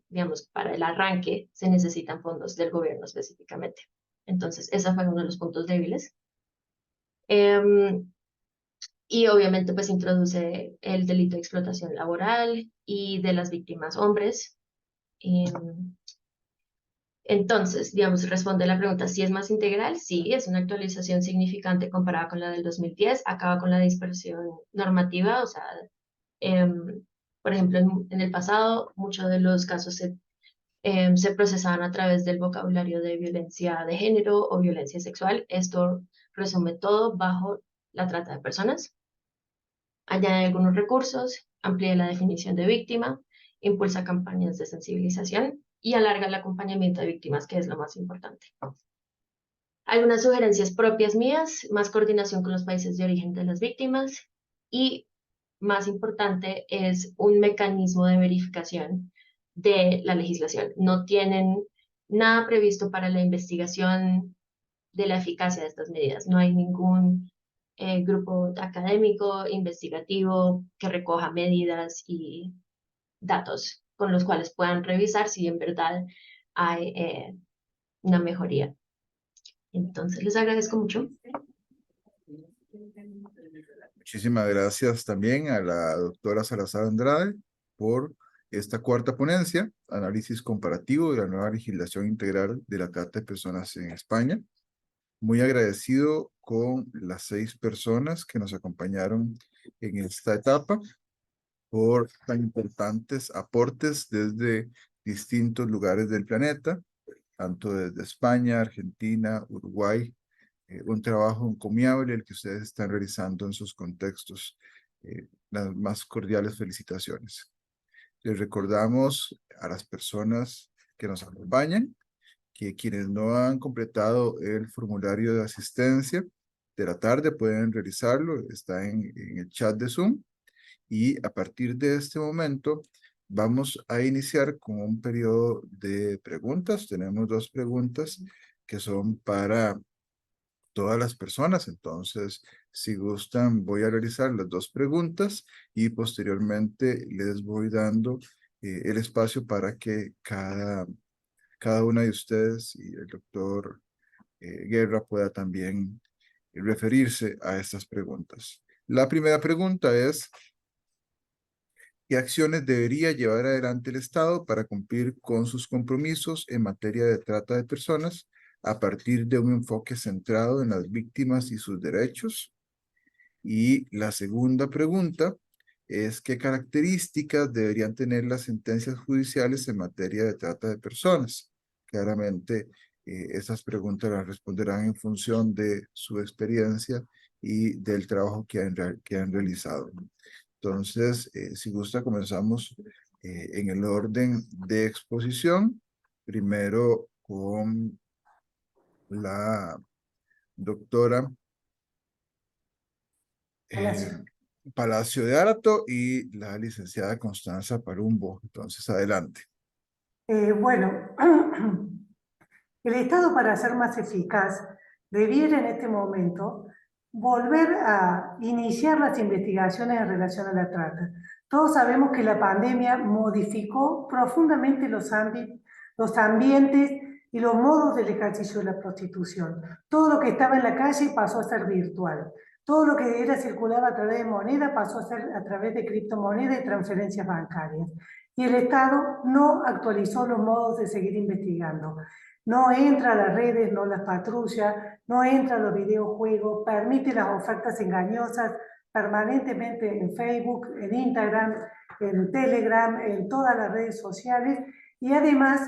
digamos, para el arranque se necesitan fondos del gobierno específicamente. Entonces, ese fue uno de los puntos débiles. Y obviamente, pues introduce el delito de explotación laboral y de las víctimas hombres. Entonces, digamos, responde la pregunta, ¿si es más integral? Sí, es una actualización significante comparada con la del 2010, acaba con la dispersión normativa, o sea, por ejemplo, en el pasado, muchos de los casos se procesaban a través del vocabulario de violencia de género o violencia sexual. Esto resume todo bajo la trata de personas. Añade algunos recursos, amplía la definición de víctima, impulsa campañas de sensibilización y alarga el acompañamiento de víctimas, que es lo más importante. Algunas sugerencias propias mías, más coordinación con los países de origen de las víctimas y, más importante, es un mecanismo de verificación de la legislación. No tienen nada previsto para la investigación de la eficacia de estas medidas. No hay ningún grupo académico, investigativo, que recoja medidas y datos con los cuales puedan revisar si en verdad hay una mejoría. Entonces, les agradezco mucho. Muchísimas gracias también a la doctora Salazar Andrade por esta cuarta ponencia, análisis comparativo de la nueva legislación integral de la trata de personas en España. Muy agradecido con las 6 personas que nos acompañaron en esta etapa por tan importantes aportes desde distintos lugares del planeta, tanto desde España, Argentina, Uruguay. Un trabajo encomiable el que ustedes están realizando en sus contextos. Las más cordiales felicitaciones. Les recordamos a las personas que nos acompañan que quienes no han completado el formulario de asistencia de la tarde pueden realizarlo, está en el chat de Zoom, y a partir de este momento vamos a iniciar con un periodo de preguntas. Tenemos 2 preguntas que son para todas las personas, entonces si gustan voy a realizar las 2 preguntas y posteriormente les voy dando el espacio para que cada una de ustedes y el doctor Guerra pueda también referirse a estas preguntas. La primera pregunta es: ¿qué acciones debería llevar adelante el Estado para cumplir con sus compromisos en materia de trata de personas a partir de un enfoque centrado en las víctimas y sus derechos? Y la segunda pregunta es: ¿qué características deberían tener las sentencias judiciales en materia de trata de personas? Claramente, esas preguntas las responderán en función de su experiencia y del trabajo que han realizado. Entonces, si gusta, comenzamos en el orden de exposición. Primero con la doctora Palacio de Arato y la licenciada Constanza Parumbo. Entonces, adelante. Bueno, el Estado, para ser más eficaz, debiera en este momento volver a iniciar las investigaciones en relación a la trata. Todos sabemos que la pandemia modificó profundamente los ambientes y los modos del ejercicio de la prostitución. Todo lo que estaba en la calle pasó a ser virtual. Todo lo que circulaba a través de moneda pasó a ser a través de criptomonedas y transferencias bancarias. Y el Estado no actualizó los modos de seguir investigando. No entra a las redes, no las patrulla, no entra a los videojuegos, permite las ofertas engañosas permanentemente en Facebook, en Instagram, en Telegram, en todas las redes sociales, y además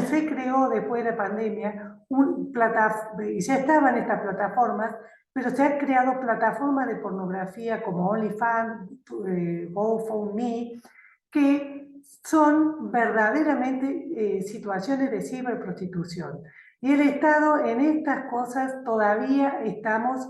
se creó después de la pandemia y ya estaban estas plataformas, pero se han creado plataformas de pornografía como OnlyFans, GoFundMe, que son verdaderamente situaciones de ciberprostitución. Y el Estado en estas cosas todavía estamos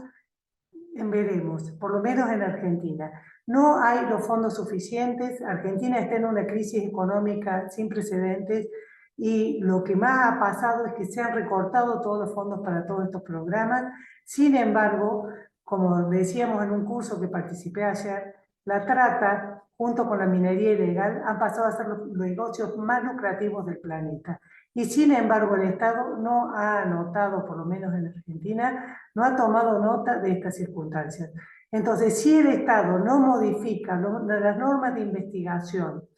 veremos, por lo menos en Argentina. No hay los fondos suficientes, Argentina está en una crisis económica sin precedentes y lo que más ha pasado es que se han recortado todos los fondos para todos estos programas. Sin embargo, como decíamos en un curso que participé ayer, la trata, junto con la minería ilegal, han pasado a ser los negocios más lucrativos del planeta. Y sin embargo, el Estado no ha notado, por lo menos en Argentina, no ha tomado nota de estas circunstancias. Entonces, si el Estado no modifica las normas de investigación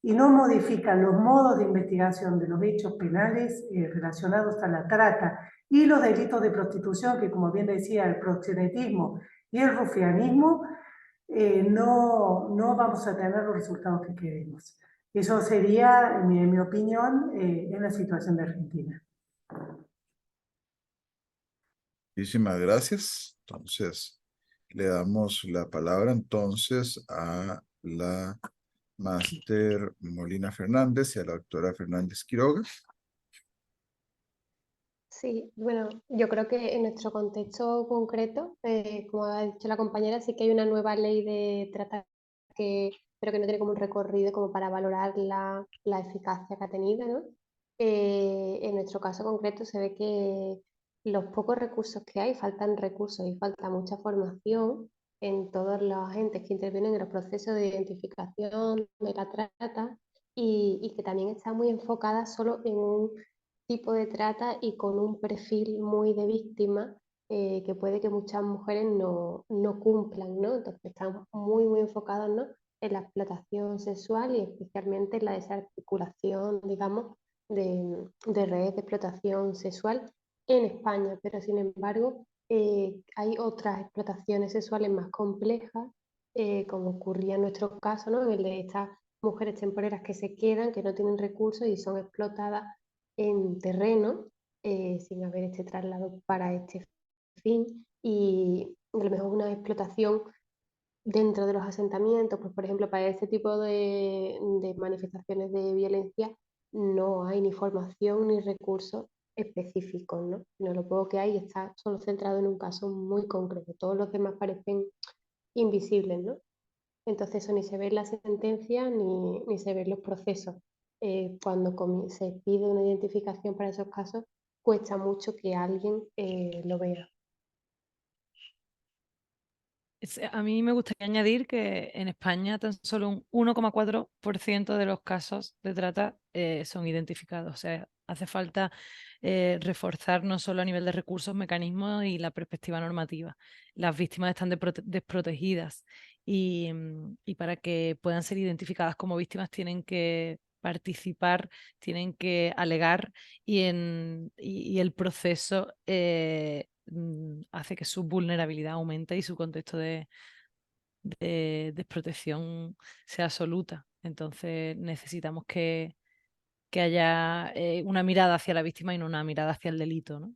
y no modifica los modos de investigación de los hechos penales relacionados a la trata y los delitos de prostitución, que como bien decía, el proxenetismo y el rufianismo, no vamos a tener los resultados que queremos. Eso sería, en mi opinión, en la situación de Argentina. Muchísimas gracias. Entonces, le damos la palabra entonces a la máster Molina Fernández y a la doctora Fernández Quiroga. Sí, bueno, yo creo que en nuestro contexto concreto, como ha dicho la compañera, sí que hay una nueva ley de trata pero que no tiene como un recorrido como para valorar la eficacia que ha tenido, ¿no? En nuestro caso concreto se ve que los pocos recursos que hay, faltan recursos y falta mucha formación en todos los agentes que intervienen en los procesos de identificación de la trata y que también está muy enfocada solo en un tipo de trata y con un perfil muy de víctima que puede que muchas mujeres no cumplan, ¿no? Entonces están muy enfocados, ¿no?, en la explotación sexual y especialmente en la desarticulación, digamos, de redes de explotación sexual en España, pero sin embargo hay otras explotaciones sexuales más complejas, como ocurría en nuestro caso, ¿no?, en el de estas mujeres temporeras que se quedan, que no tienen recursos y son explotadas en terreno sin haber este traslado para este fin y a lo mejor una explotación dentro de los asentamientos, pues por ejemplo para este tipo de manifestaciones de violencia no hay ni formación ni recursos específicos, ¿no? Sino lo poco que hay está solo centrado en un caso muy concreto, todos los demás parecen invisibles, ¿no? Entonces eso ni se ve en la sentencia ni se ve en los procesos. Cuando se pide una identificación para esos casos, cuesta mucho que alguien lo vea. A mí me gustaría añadir que en España tan solo un 1,4% de los casos de trata son identificados. O sea, hace falta reforzar no solo a nivel de recursos, mecanismos y la perspectiva normativa. Las víctimas están desprotegidas y para que puedan ser identificadas como víctimas tienen que participar, tienen que alegar y el proceso hace que su vulnerabilidad aumente y su contexto de desprotección sea absoluta. Entonces necesitamos que haya una mirada hacia la víctima y no una mirada hacia el delito, ¿no?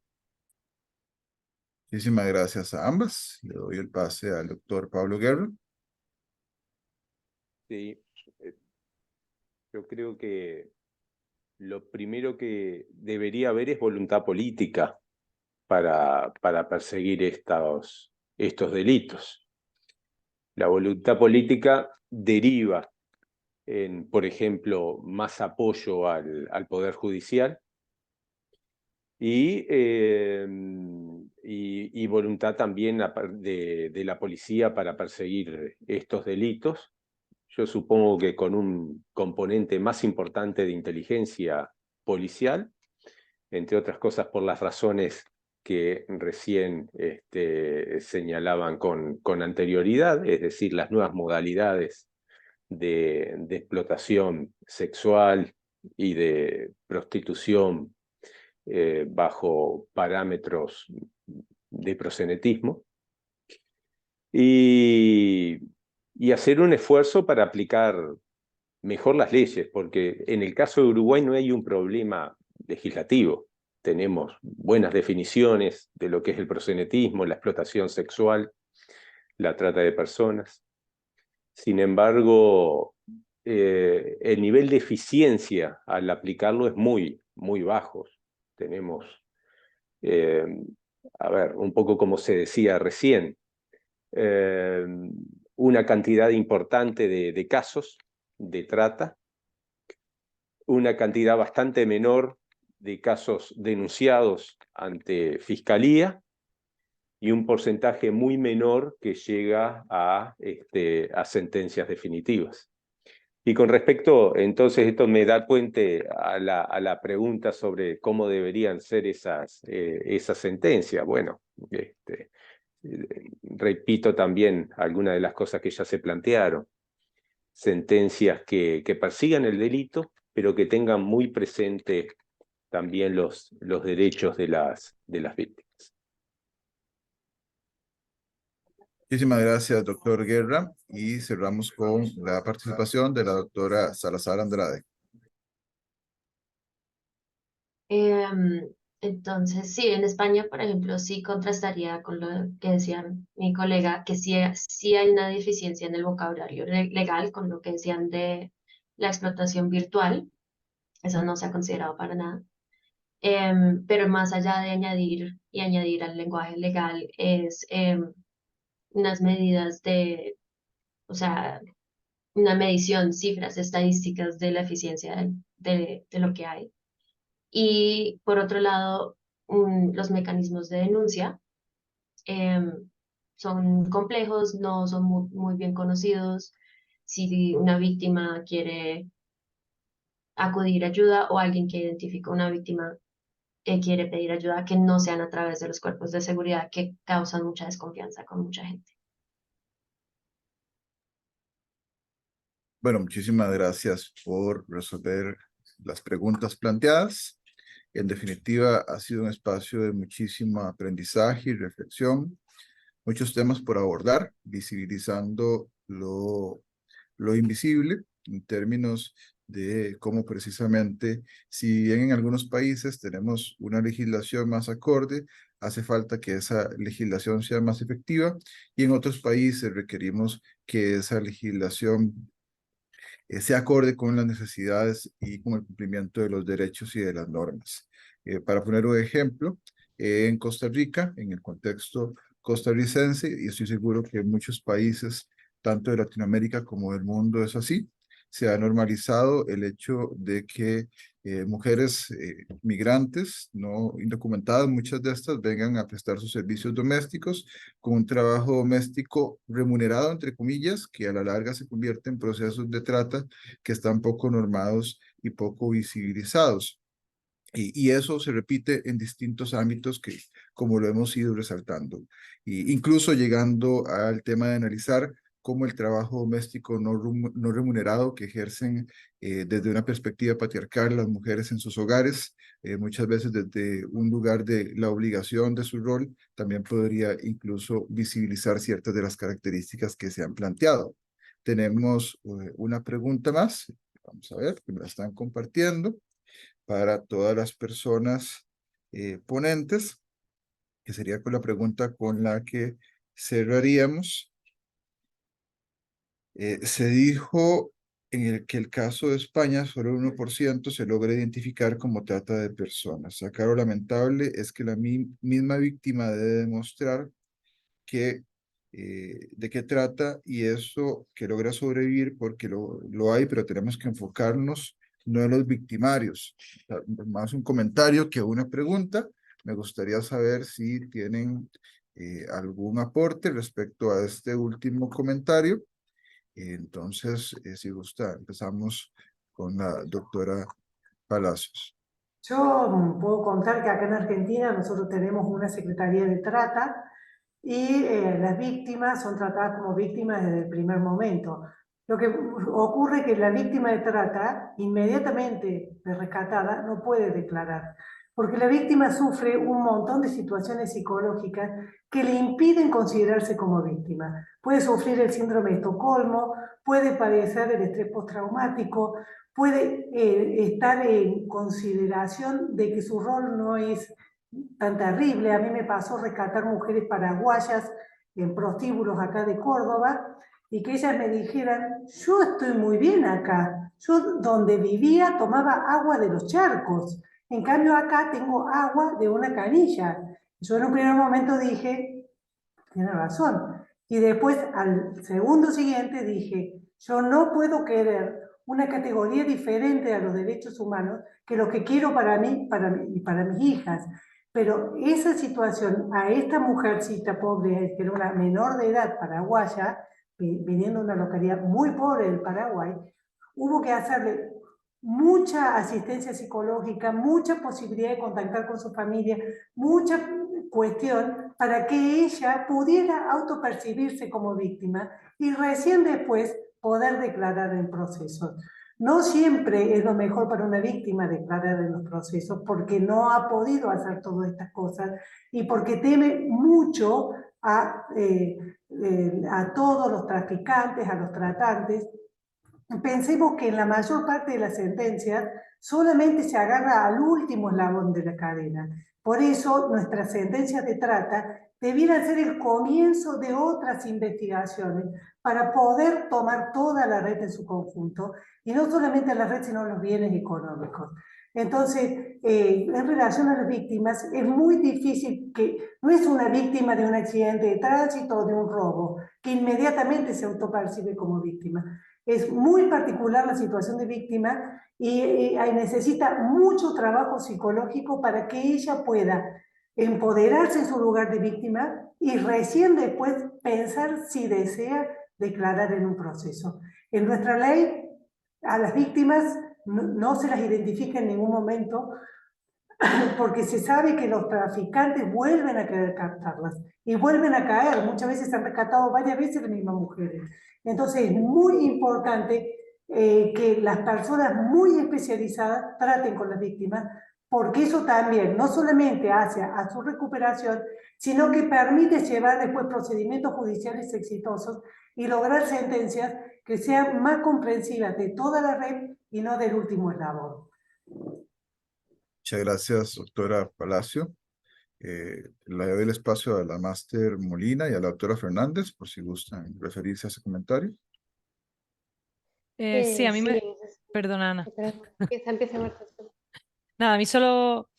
Muchísimas gracias a ambas. Le doy el pase al doctor Pablo Guerra. Sí, yo creo que lo primero que debería haber es voluntad política para perseguir estos delitos. La voluntad política deriva en, por ejemplo, más apoyo al Poder Judicial y voluntad también de la policía para perseguir estos delitos. Yo supongo que con un componente más importante de inteligencia policial, entre otras cosas por las razones que recién señalaban con anterioridad, es decir, las nuevas modalidades de explotación sexual y de prostitución bajo parámetros de proxenetismo, y hacer un esfuerzo para aplicar mejor las leyes, porque en el caso de Uruguay no hay un problema legislativo. Tenemos buenas definiciones de lo que es el proxenetismo, la explotación sexual, la trata de personas. Sin embargo, el nivel de eficiencia al aplicarlo es muy bajo. Tenemos, a ver, un poco como se decía recién, una cantidad importante de casos de trata, una cantidad bastante menor de casos denunciados ante Fiscalía y un porcentaje muy menor que llega a sentencias definitivas. Y con respecto, entonces, esto me da puente a la pregunta sobre cómo deberían ser esas sentencias. Bueno, repito también algunas de las cosas que ya se plantearon. Sentencias que persigan el delito, pero que tengan muy presente también los derechos de las víctimas. Muchísimas gracias, doctor Guerra. Y cerramos con la participación de la doctora Salazar Andrade. Entonces, sí, en España, por ejemplo, sí contrastaría con lo que decía mi colega, que sí hay una deficiencia en el vocabulario legal con lo que decían de la explotación virtual. Eso no se ha considerado para nada. Pero más allá de añadir al lenguaje legal es unas medidas o sea, una medición, cifras, estadísticas de la eficiencia de lo que hay. Y por otro lado, los mecanismos de denuncia son complejos, no son muy bien conocidos. Si una víctima quiere acudir a ayuda o alguien que identifica una víctima quiere pedir ayuda, que no sean a través de los cuerpos de seguridad que causan mucha desconfianza con mucha gente. Bueno, muchísimas gracias por resolver las preguntas planteadas. En definitiva, ha sido un espacio de muchísimo aprendizaje y reflexión. Muchos temas por abordar, visibilizando lo invisible en términos de cómo precisamente, si bien en algunos países tenemos una legislación más acorde, hace falta que esa legislación sea más efectiva y en otros países requerimos que esa legislación sea acorde con las necesidades y con el cumplimiento de los derechos y de las normas. Para poner un ejemplo, en Costa Rica, en el contexto costarricense, y estoy seguro que en muchos países, tanto de Latinoamérica como del mundo es así, se ha normalizado el hecho de que mujeres migrantes, no indocumentadas, muchas de estas vengan a prestar sus servicios domésticos con un trabajo doméstico remunerado, entre comillas, que a la larga se convierte en procesos de trata que están poco normados y poco visibilizados. Y eso se repite en distintos ámbitos que, como lo hemos ido resaltando, incluso llegando al tema de analizar cómo el trabajo doméstico no remunerado que ejercen desde una perspectiva patriarcal las mujeres en sus hogares, muchas veces desde un lugar de la obligación de su rol, también podría incluso visibilizar ciertas de las características que se han planteado. Tenemos una pregunta más, vamos a ver, que me la están compartiendo para todas las personas ponentes, que sería con la pregunta con la que cerraríamos. Se dijo que el caso de España, solo el 1% se logra identificar como trata de personas. Acá lo lamentable es que la misma víctima debe demostrar de qué trata y eso que logra sobrevivir porque lo hay, pero tenemos que enfocarnos no en los victimarios. Más un comentario que una pregunta. Me gustaría saber si tienen algún aporte respecto a este último comentario. Entonces, si gusta, empezamos con la doctora Palacios. Yo puedo contar que acá en Argentina nosotros tenemos una Secretaría de Trata y las víctimas son tratadas como víctimas desde el primer momento. Lo que ocurre es que la víctima de trata, inmediatamente de rescatada, no puede declarar, porque la víctima sufre un montón de situaciones psicológicas que le impiden considerarse como víctima. Puede sufrir el síndrome de Estocolmo, puede padecer el estrés postraumático, puede estar en consideración de que su rol no es tan terrible. A mí me pasó rescatar mujeres paraguayas en prostíbulos acá de Córdoba y que ellas me dijeran, yo estoy muy bien acá, yo donde vivía tomaba agua de los charcos, en cambio acá tengo agua de una canilla. Yo en un primer momento dije, tiene razón. Y después, al segundo siguiente, dije, yo no puedo querer una categoría diferente a los derechos humanos que lo que quiero para mí y para mis hijas. Pero esa situación a esta mujercita pobre, que era una menor de edad paraguaya, viniendo de una localidad muy pobre del Paraguay, hubo que hacerle mucha asistencia psicológica, mucha posibilidad de contactar con su familia, mucha cuestión para que ella pudiera autopercibirse como víctima y recién después poder declarar el proceso. No siempre es lo mejor para una víctima declarar en los procesos porque no ha podido hacer todas estas cosas y porque teme mucho a todos los traficantes, a los tratantes. Pensemos que en la mayor parte de las sentencias solamente se agarra al último eslabón de la cadena. Por eso nuestras sentencias de trata debieran ser el comienzo de otras investigaciones para poder tomar toda la red en su conjunto, y no solamente la red, sino los bienes económicos. Entonces, en relación a las víctimas, es muy difícil que no es una víctima de un accidente de tránsito o de un robo, que inmediatamente se autopercibe como víctima. Es muy particular la situación de víctima y necesita mucho trabajo psicológico para que ella pueda empoderarse en su lugar de víctima y recién después pensar si desea declarar en un proceso. En nuestra ley, a las víctimas no se las identifica en ningún momento porque se sabe que los traficantes vuelven a querer captarlas y vuelven a caer. Muchas veces se han rescatado varias veces las mismas mujeres. Entonces es muy importante que las personas muy especializadas traten con las víctimas, porque eso también no solamente hace a su recuperación, sino que permite llevar después procedimientos judiciales exitosos y lograr sentencias que sean más comprensivas de toda la red y no del último eslabón. Muchas gracias, doctora Palacio. Le doy el espacio a la máster Molina y a la doctora Fernández, por si gustan referirse a ese comentario. Sí, a mí me... Sí, Perdona, Ana. empieza Marta. Nada, a mí solo,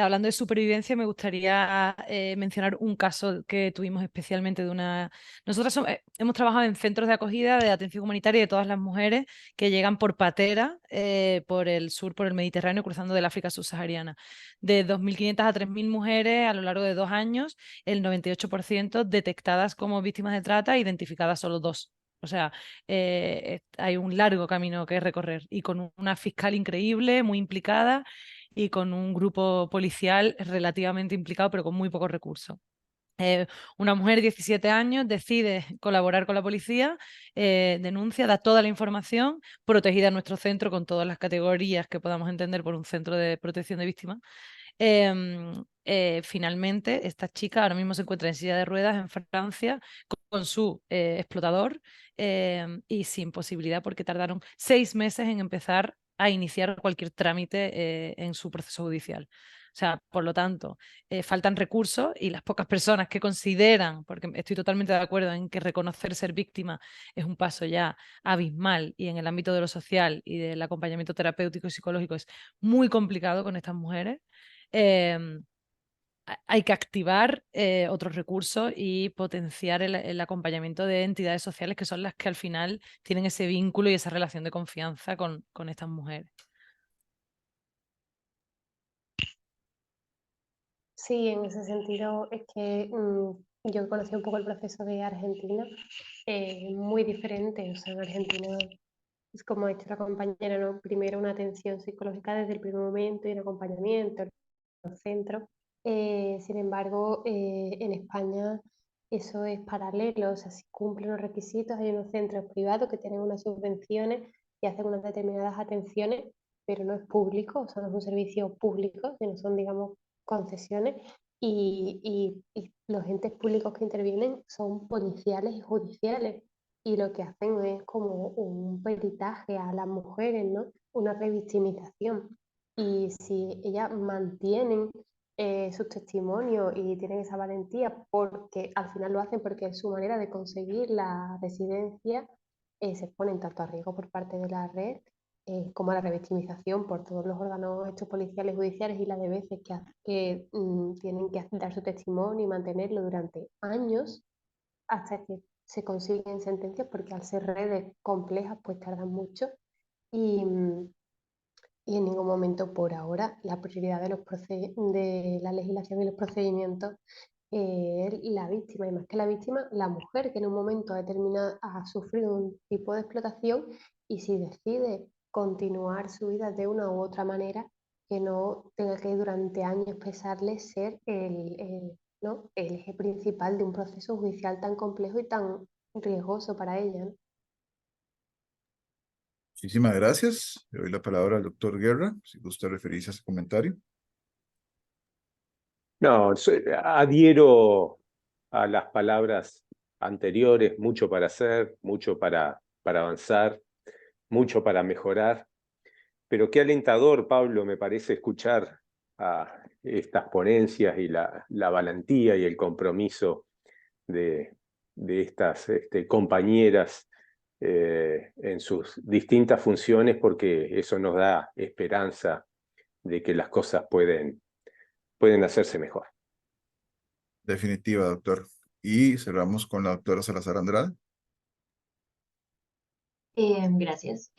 hablando de supervivencia, me gustaría mencionar un caso que tuvimos especialmente de una... Nosotras hemos trabajado en centros de acogida de atención humanitaria de todas las mujeres que llegan por patera por el sur, por el Mediterráneo, cruzando del África subsahariana. De 2.500 a 3.000 mujeres a lo largo de 2 años, el 98% detectadas como víctimas de trata, identificadas solo 2. O sea, hay un largo camino que recorrer y con una fiscal increíble, muy implicada y con un grupo policial relativamente implicado, pero con muy pocos recursos. Una mujer de 17 años decide colaborar con la policía, denuncia, da toda la información, protegida en nuestro centro con todas las categorías que podamos entender por un centro de protección de víctimas. Finalmente, esta chica ahora mismo se encuentra en silla de ruedas en Francia con su explotador y sin posibilidad porque tardaron 6 meses en empezar a iniciar cualquier trámite en su proceso judicial. O sea, por lo tanto, faltan recursos y las pocas personas que consideran, porque estoy totalmente de acuerdo en que reconocer ser víctima es un paso ya abismal y en el ámbito de lo social y del acompañamiento terapéutico y psicológico es muy complicado con estas mujeres. Hay que activar otros recursos y potenciar el acompañamiento de entidades sociales que son las que al final tienen ese vínculo y esa relación de confianza con estas mujeres. Sí, en ese sentido es que yo conocí un poco el proceso de Argentina, muy diferente. O sea, en Argentina es como ha dicho la compañera, ¿no? Primero una atención psicológica desde el primer momento y un acompañamiento en los centros. Sin embargo, en España eso es paralelo, o sea, si cumplen los requisitos, hay unos centros privados que tienen unas subvenciones y hacen unas determinadas atenciones, pero no es público, o sea, no es un servicio público, que no son, digamos, concesiones, y los entes públicos que intervienen son policiales y judiciales, y lo que hacen es como un peritaje a las mujeres, ¿no? Una revictimización. Y si ellas mantienen sus testimonios y tienen esa valentía, porque al final lo hacen porque es su manera de conseguir la residencia, se ponen tanto a riesgo por parte de la red como a la revictimización por todos los órganos estos policiales judiciales y la de veces que tienen que dar su testimonio y mantenerlo durante años. hasta que se consiguen sentencias, porque al ser redes complejas, pues tardan mucho. Y en ningún momento por ahora la prioridad de la legislación y los procedimientos es la víctima, y más que la víctima, la mujer que en un momento determinado ha sufrido un tipo de explotación, y si decide continuar su vida de una u otra manera, que no tenga que durante años pesarle ser ¿no?, el eje principal de un proceso judicial tan complejo y tan riesgoso para ella, ¿no? Muchísimas gracias. Le doy la palabra al doctor Guerra, si gusta referirse a ese comentario. No, adhiero a las palabras anteriores, mucho para hacer, mucho para avanzar, mucho para mejorar, pero qué alentador, Pablo, me parece escuchar a estas ponencias y la valentía y el compromiso de estas compañeras en sus distintas funciones, porque eso nos da esperanza de que las cosas pueden hacerse mejor. Definitiva, doctor. Y cerramos con la doctora Salazar Andrade. Gracias.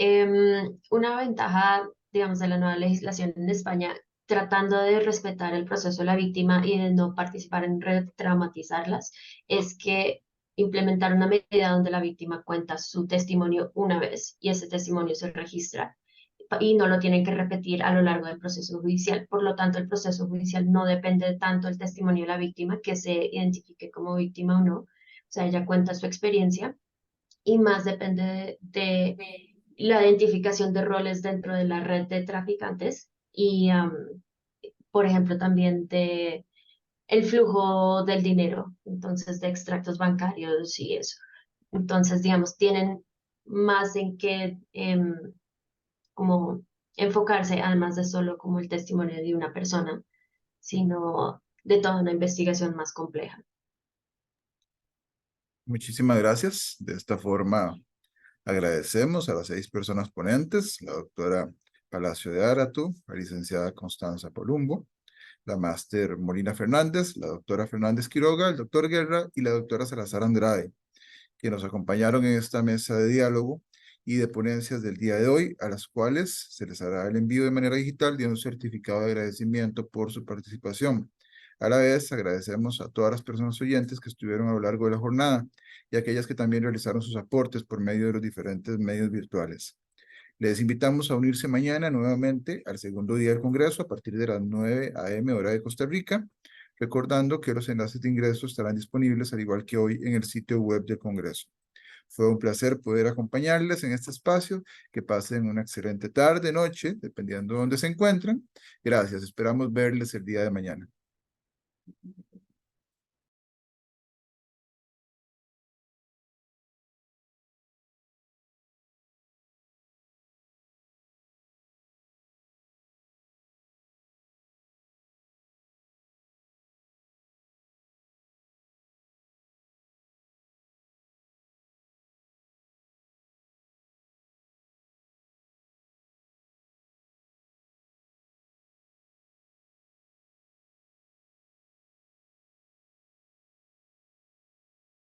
Una ventaja, digamos, de la nueva legislación en España, tratando de respetar el proceso de la víctima y de no participar en retraumatizarlas, es que implementar una medida donde la víctima cuenta su testimonio una vez y ese testimonio se registra y no lo tienen que repetir a lo largo del proceso judicial. Por lo tanto, el proceso judicial no depende tanto del testimonio de la víctima, que se identifique como víctima o no. O sea, ella cuenta su experiencia y más depende de la identificación de roles dentro de la red de traficantes y, por ejemplo, también de el flujo del dinero, entonces de extractos bancarios y eso. Entonces, digamos, tienen más en qué como enfocarse, además de solo como el testimonio de una persona, sino de toda una investigación más compleja. Muchísimas gracias. De esta forma, agradecemos a las 6 personas ponentes, la doctora Palacio de Aratu, la licenciada Constanza Polumbo, la máster Molina Fernández, la doctora Fernández Quiroga, el doctor Guerra y la doctora Salazar Andrade, que nos acompañaron en esta mesa de diálogo y de ponencias del día de hoy, a las cuales se les hará el envío de manera digital de un certificado de agradecimiento por su participación. A la vez, agradecemos a todas las personas oyentes que estuvieron a lo largo de la jornada y a aquellas que también realizaron sus aportes por medio de los diferentes medios virtuales. Les invitamos a unirse mañana nuevamente al segundo día del Congreso a partir de las 9 a.m. hora de Costa Rica, recordando que los enlaces de ingreso estarán disponibles al igual que hoy en el sitio web del Congreso. Fue un placer poder acompañarles en este espacio. Que pasen una excelente tarde, noche, dependiendo de dónde se encuentran. Gracias, esperamos verles el día de mañana.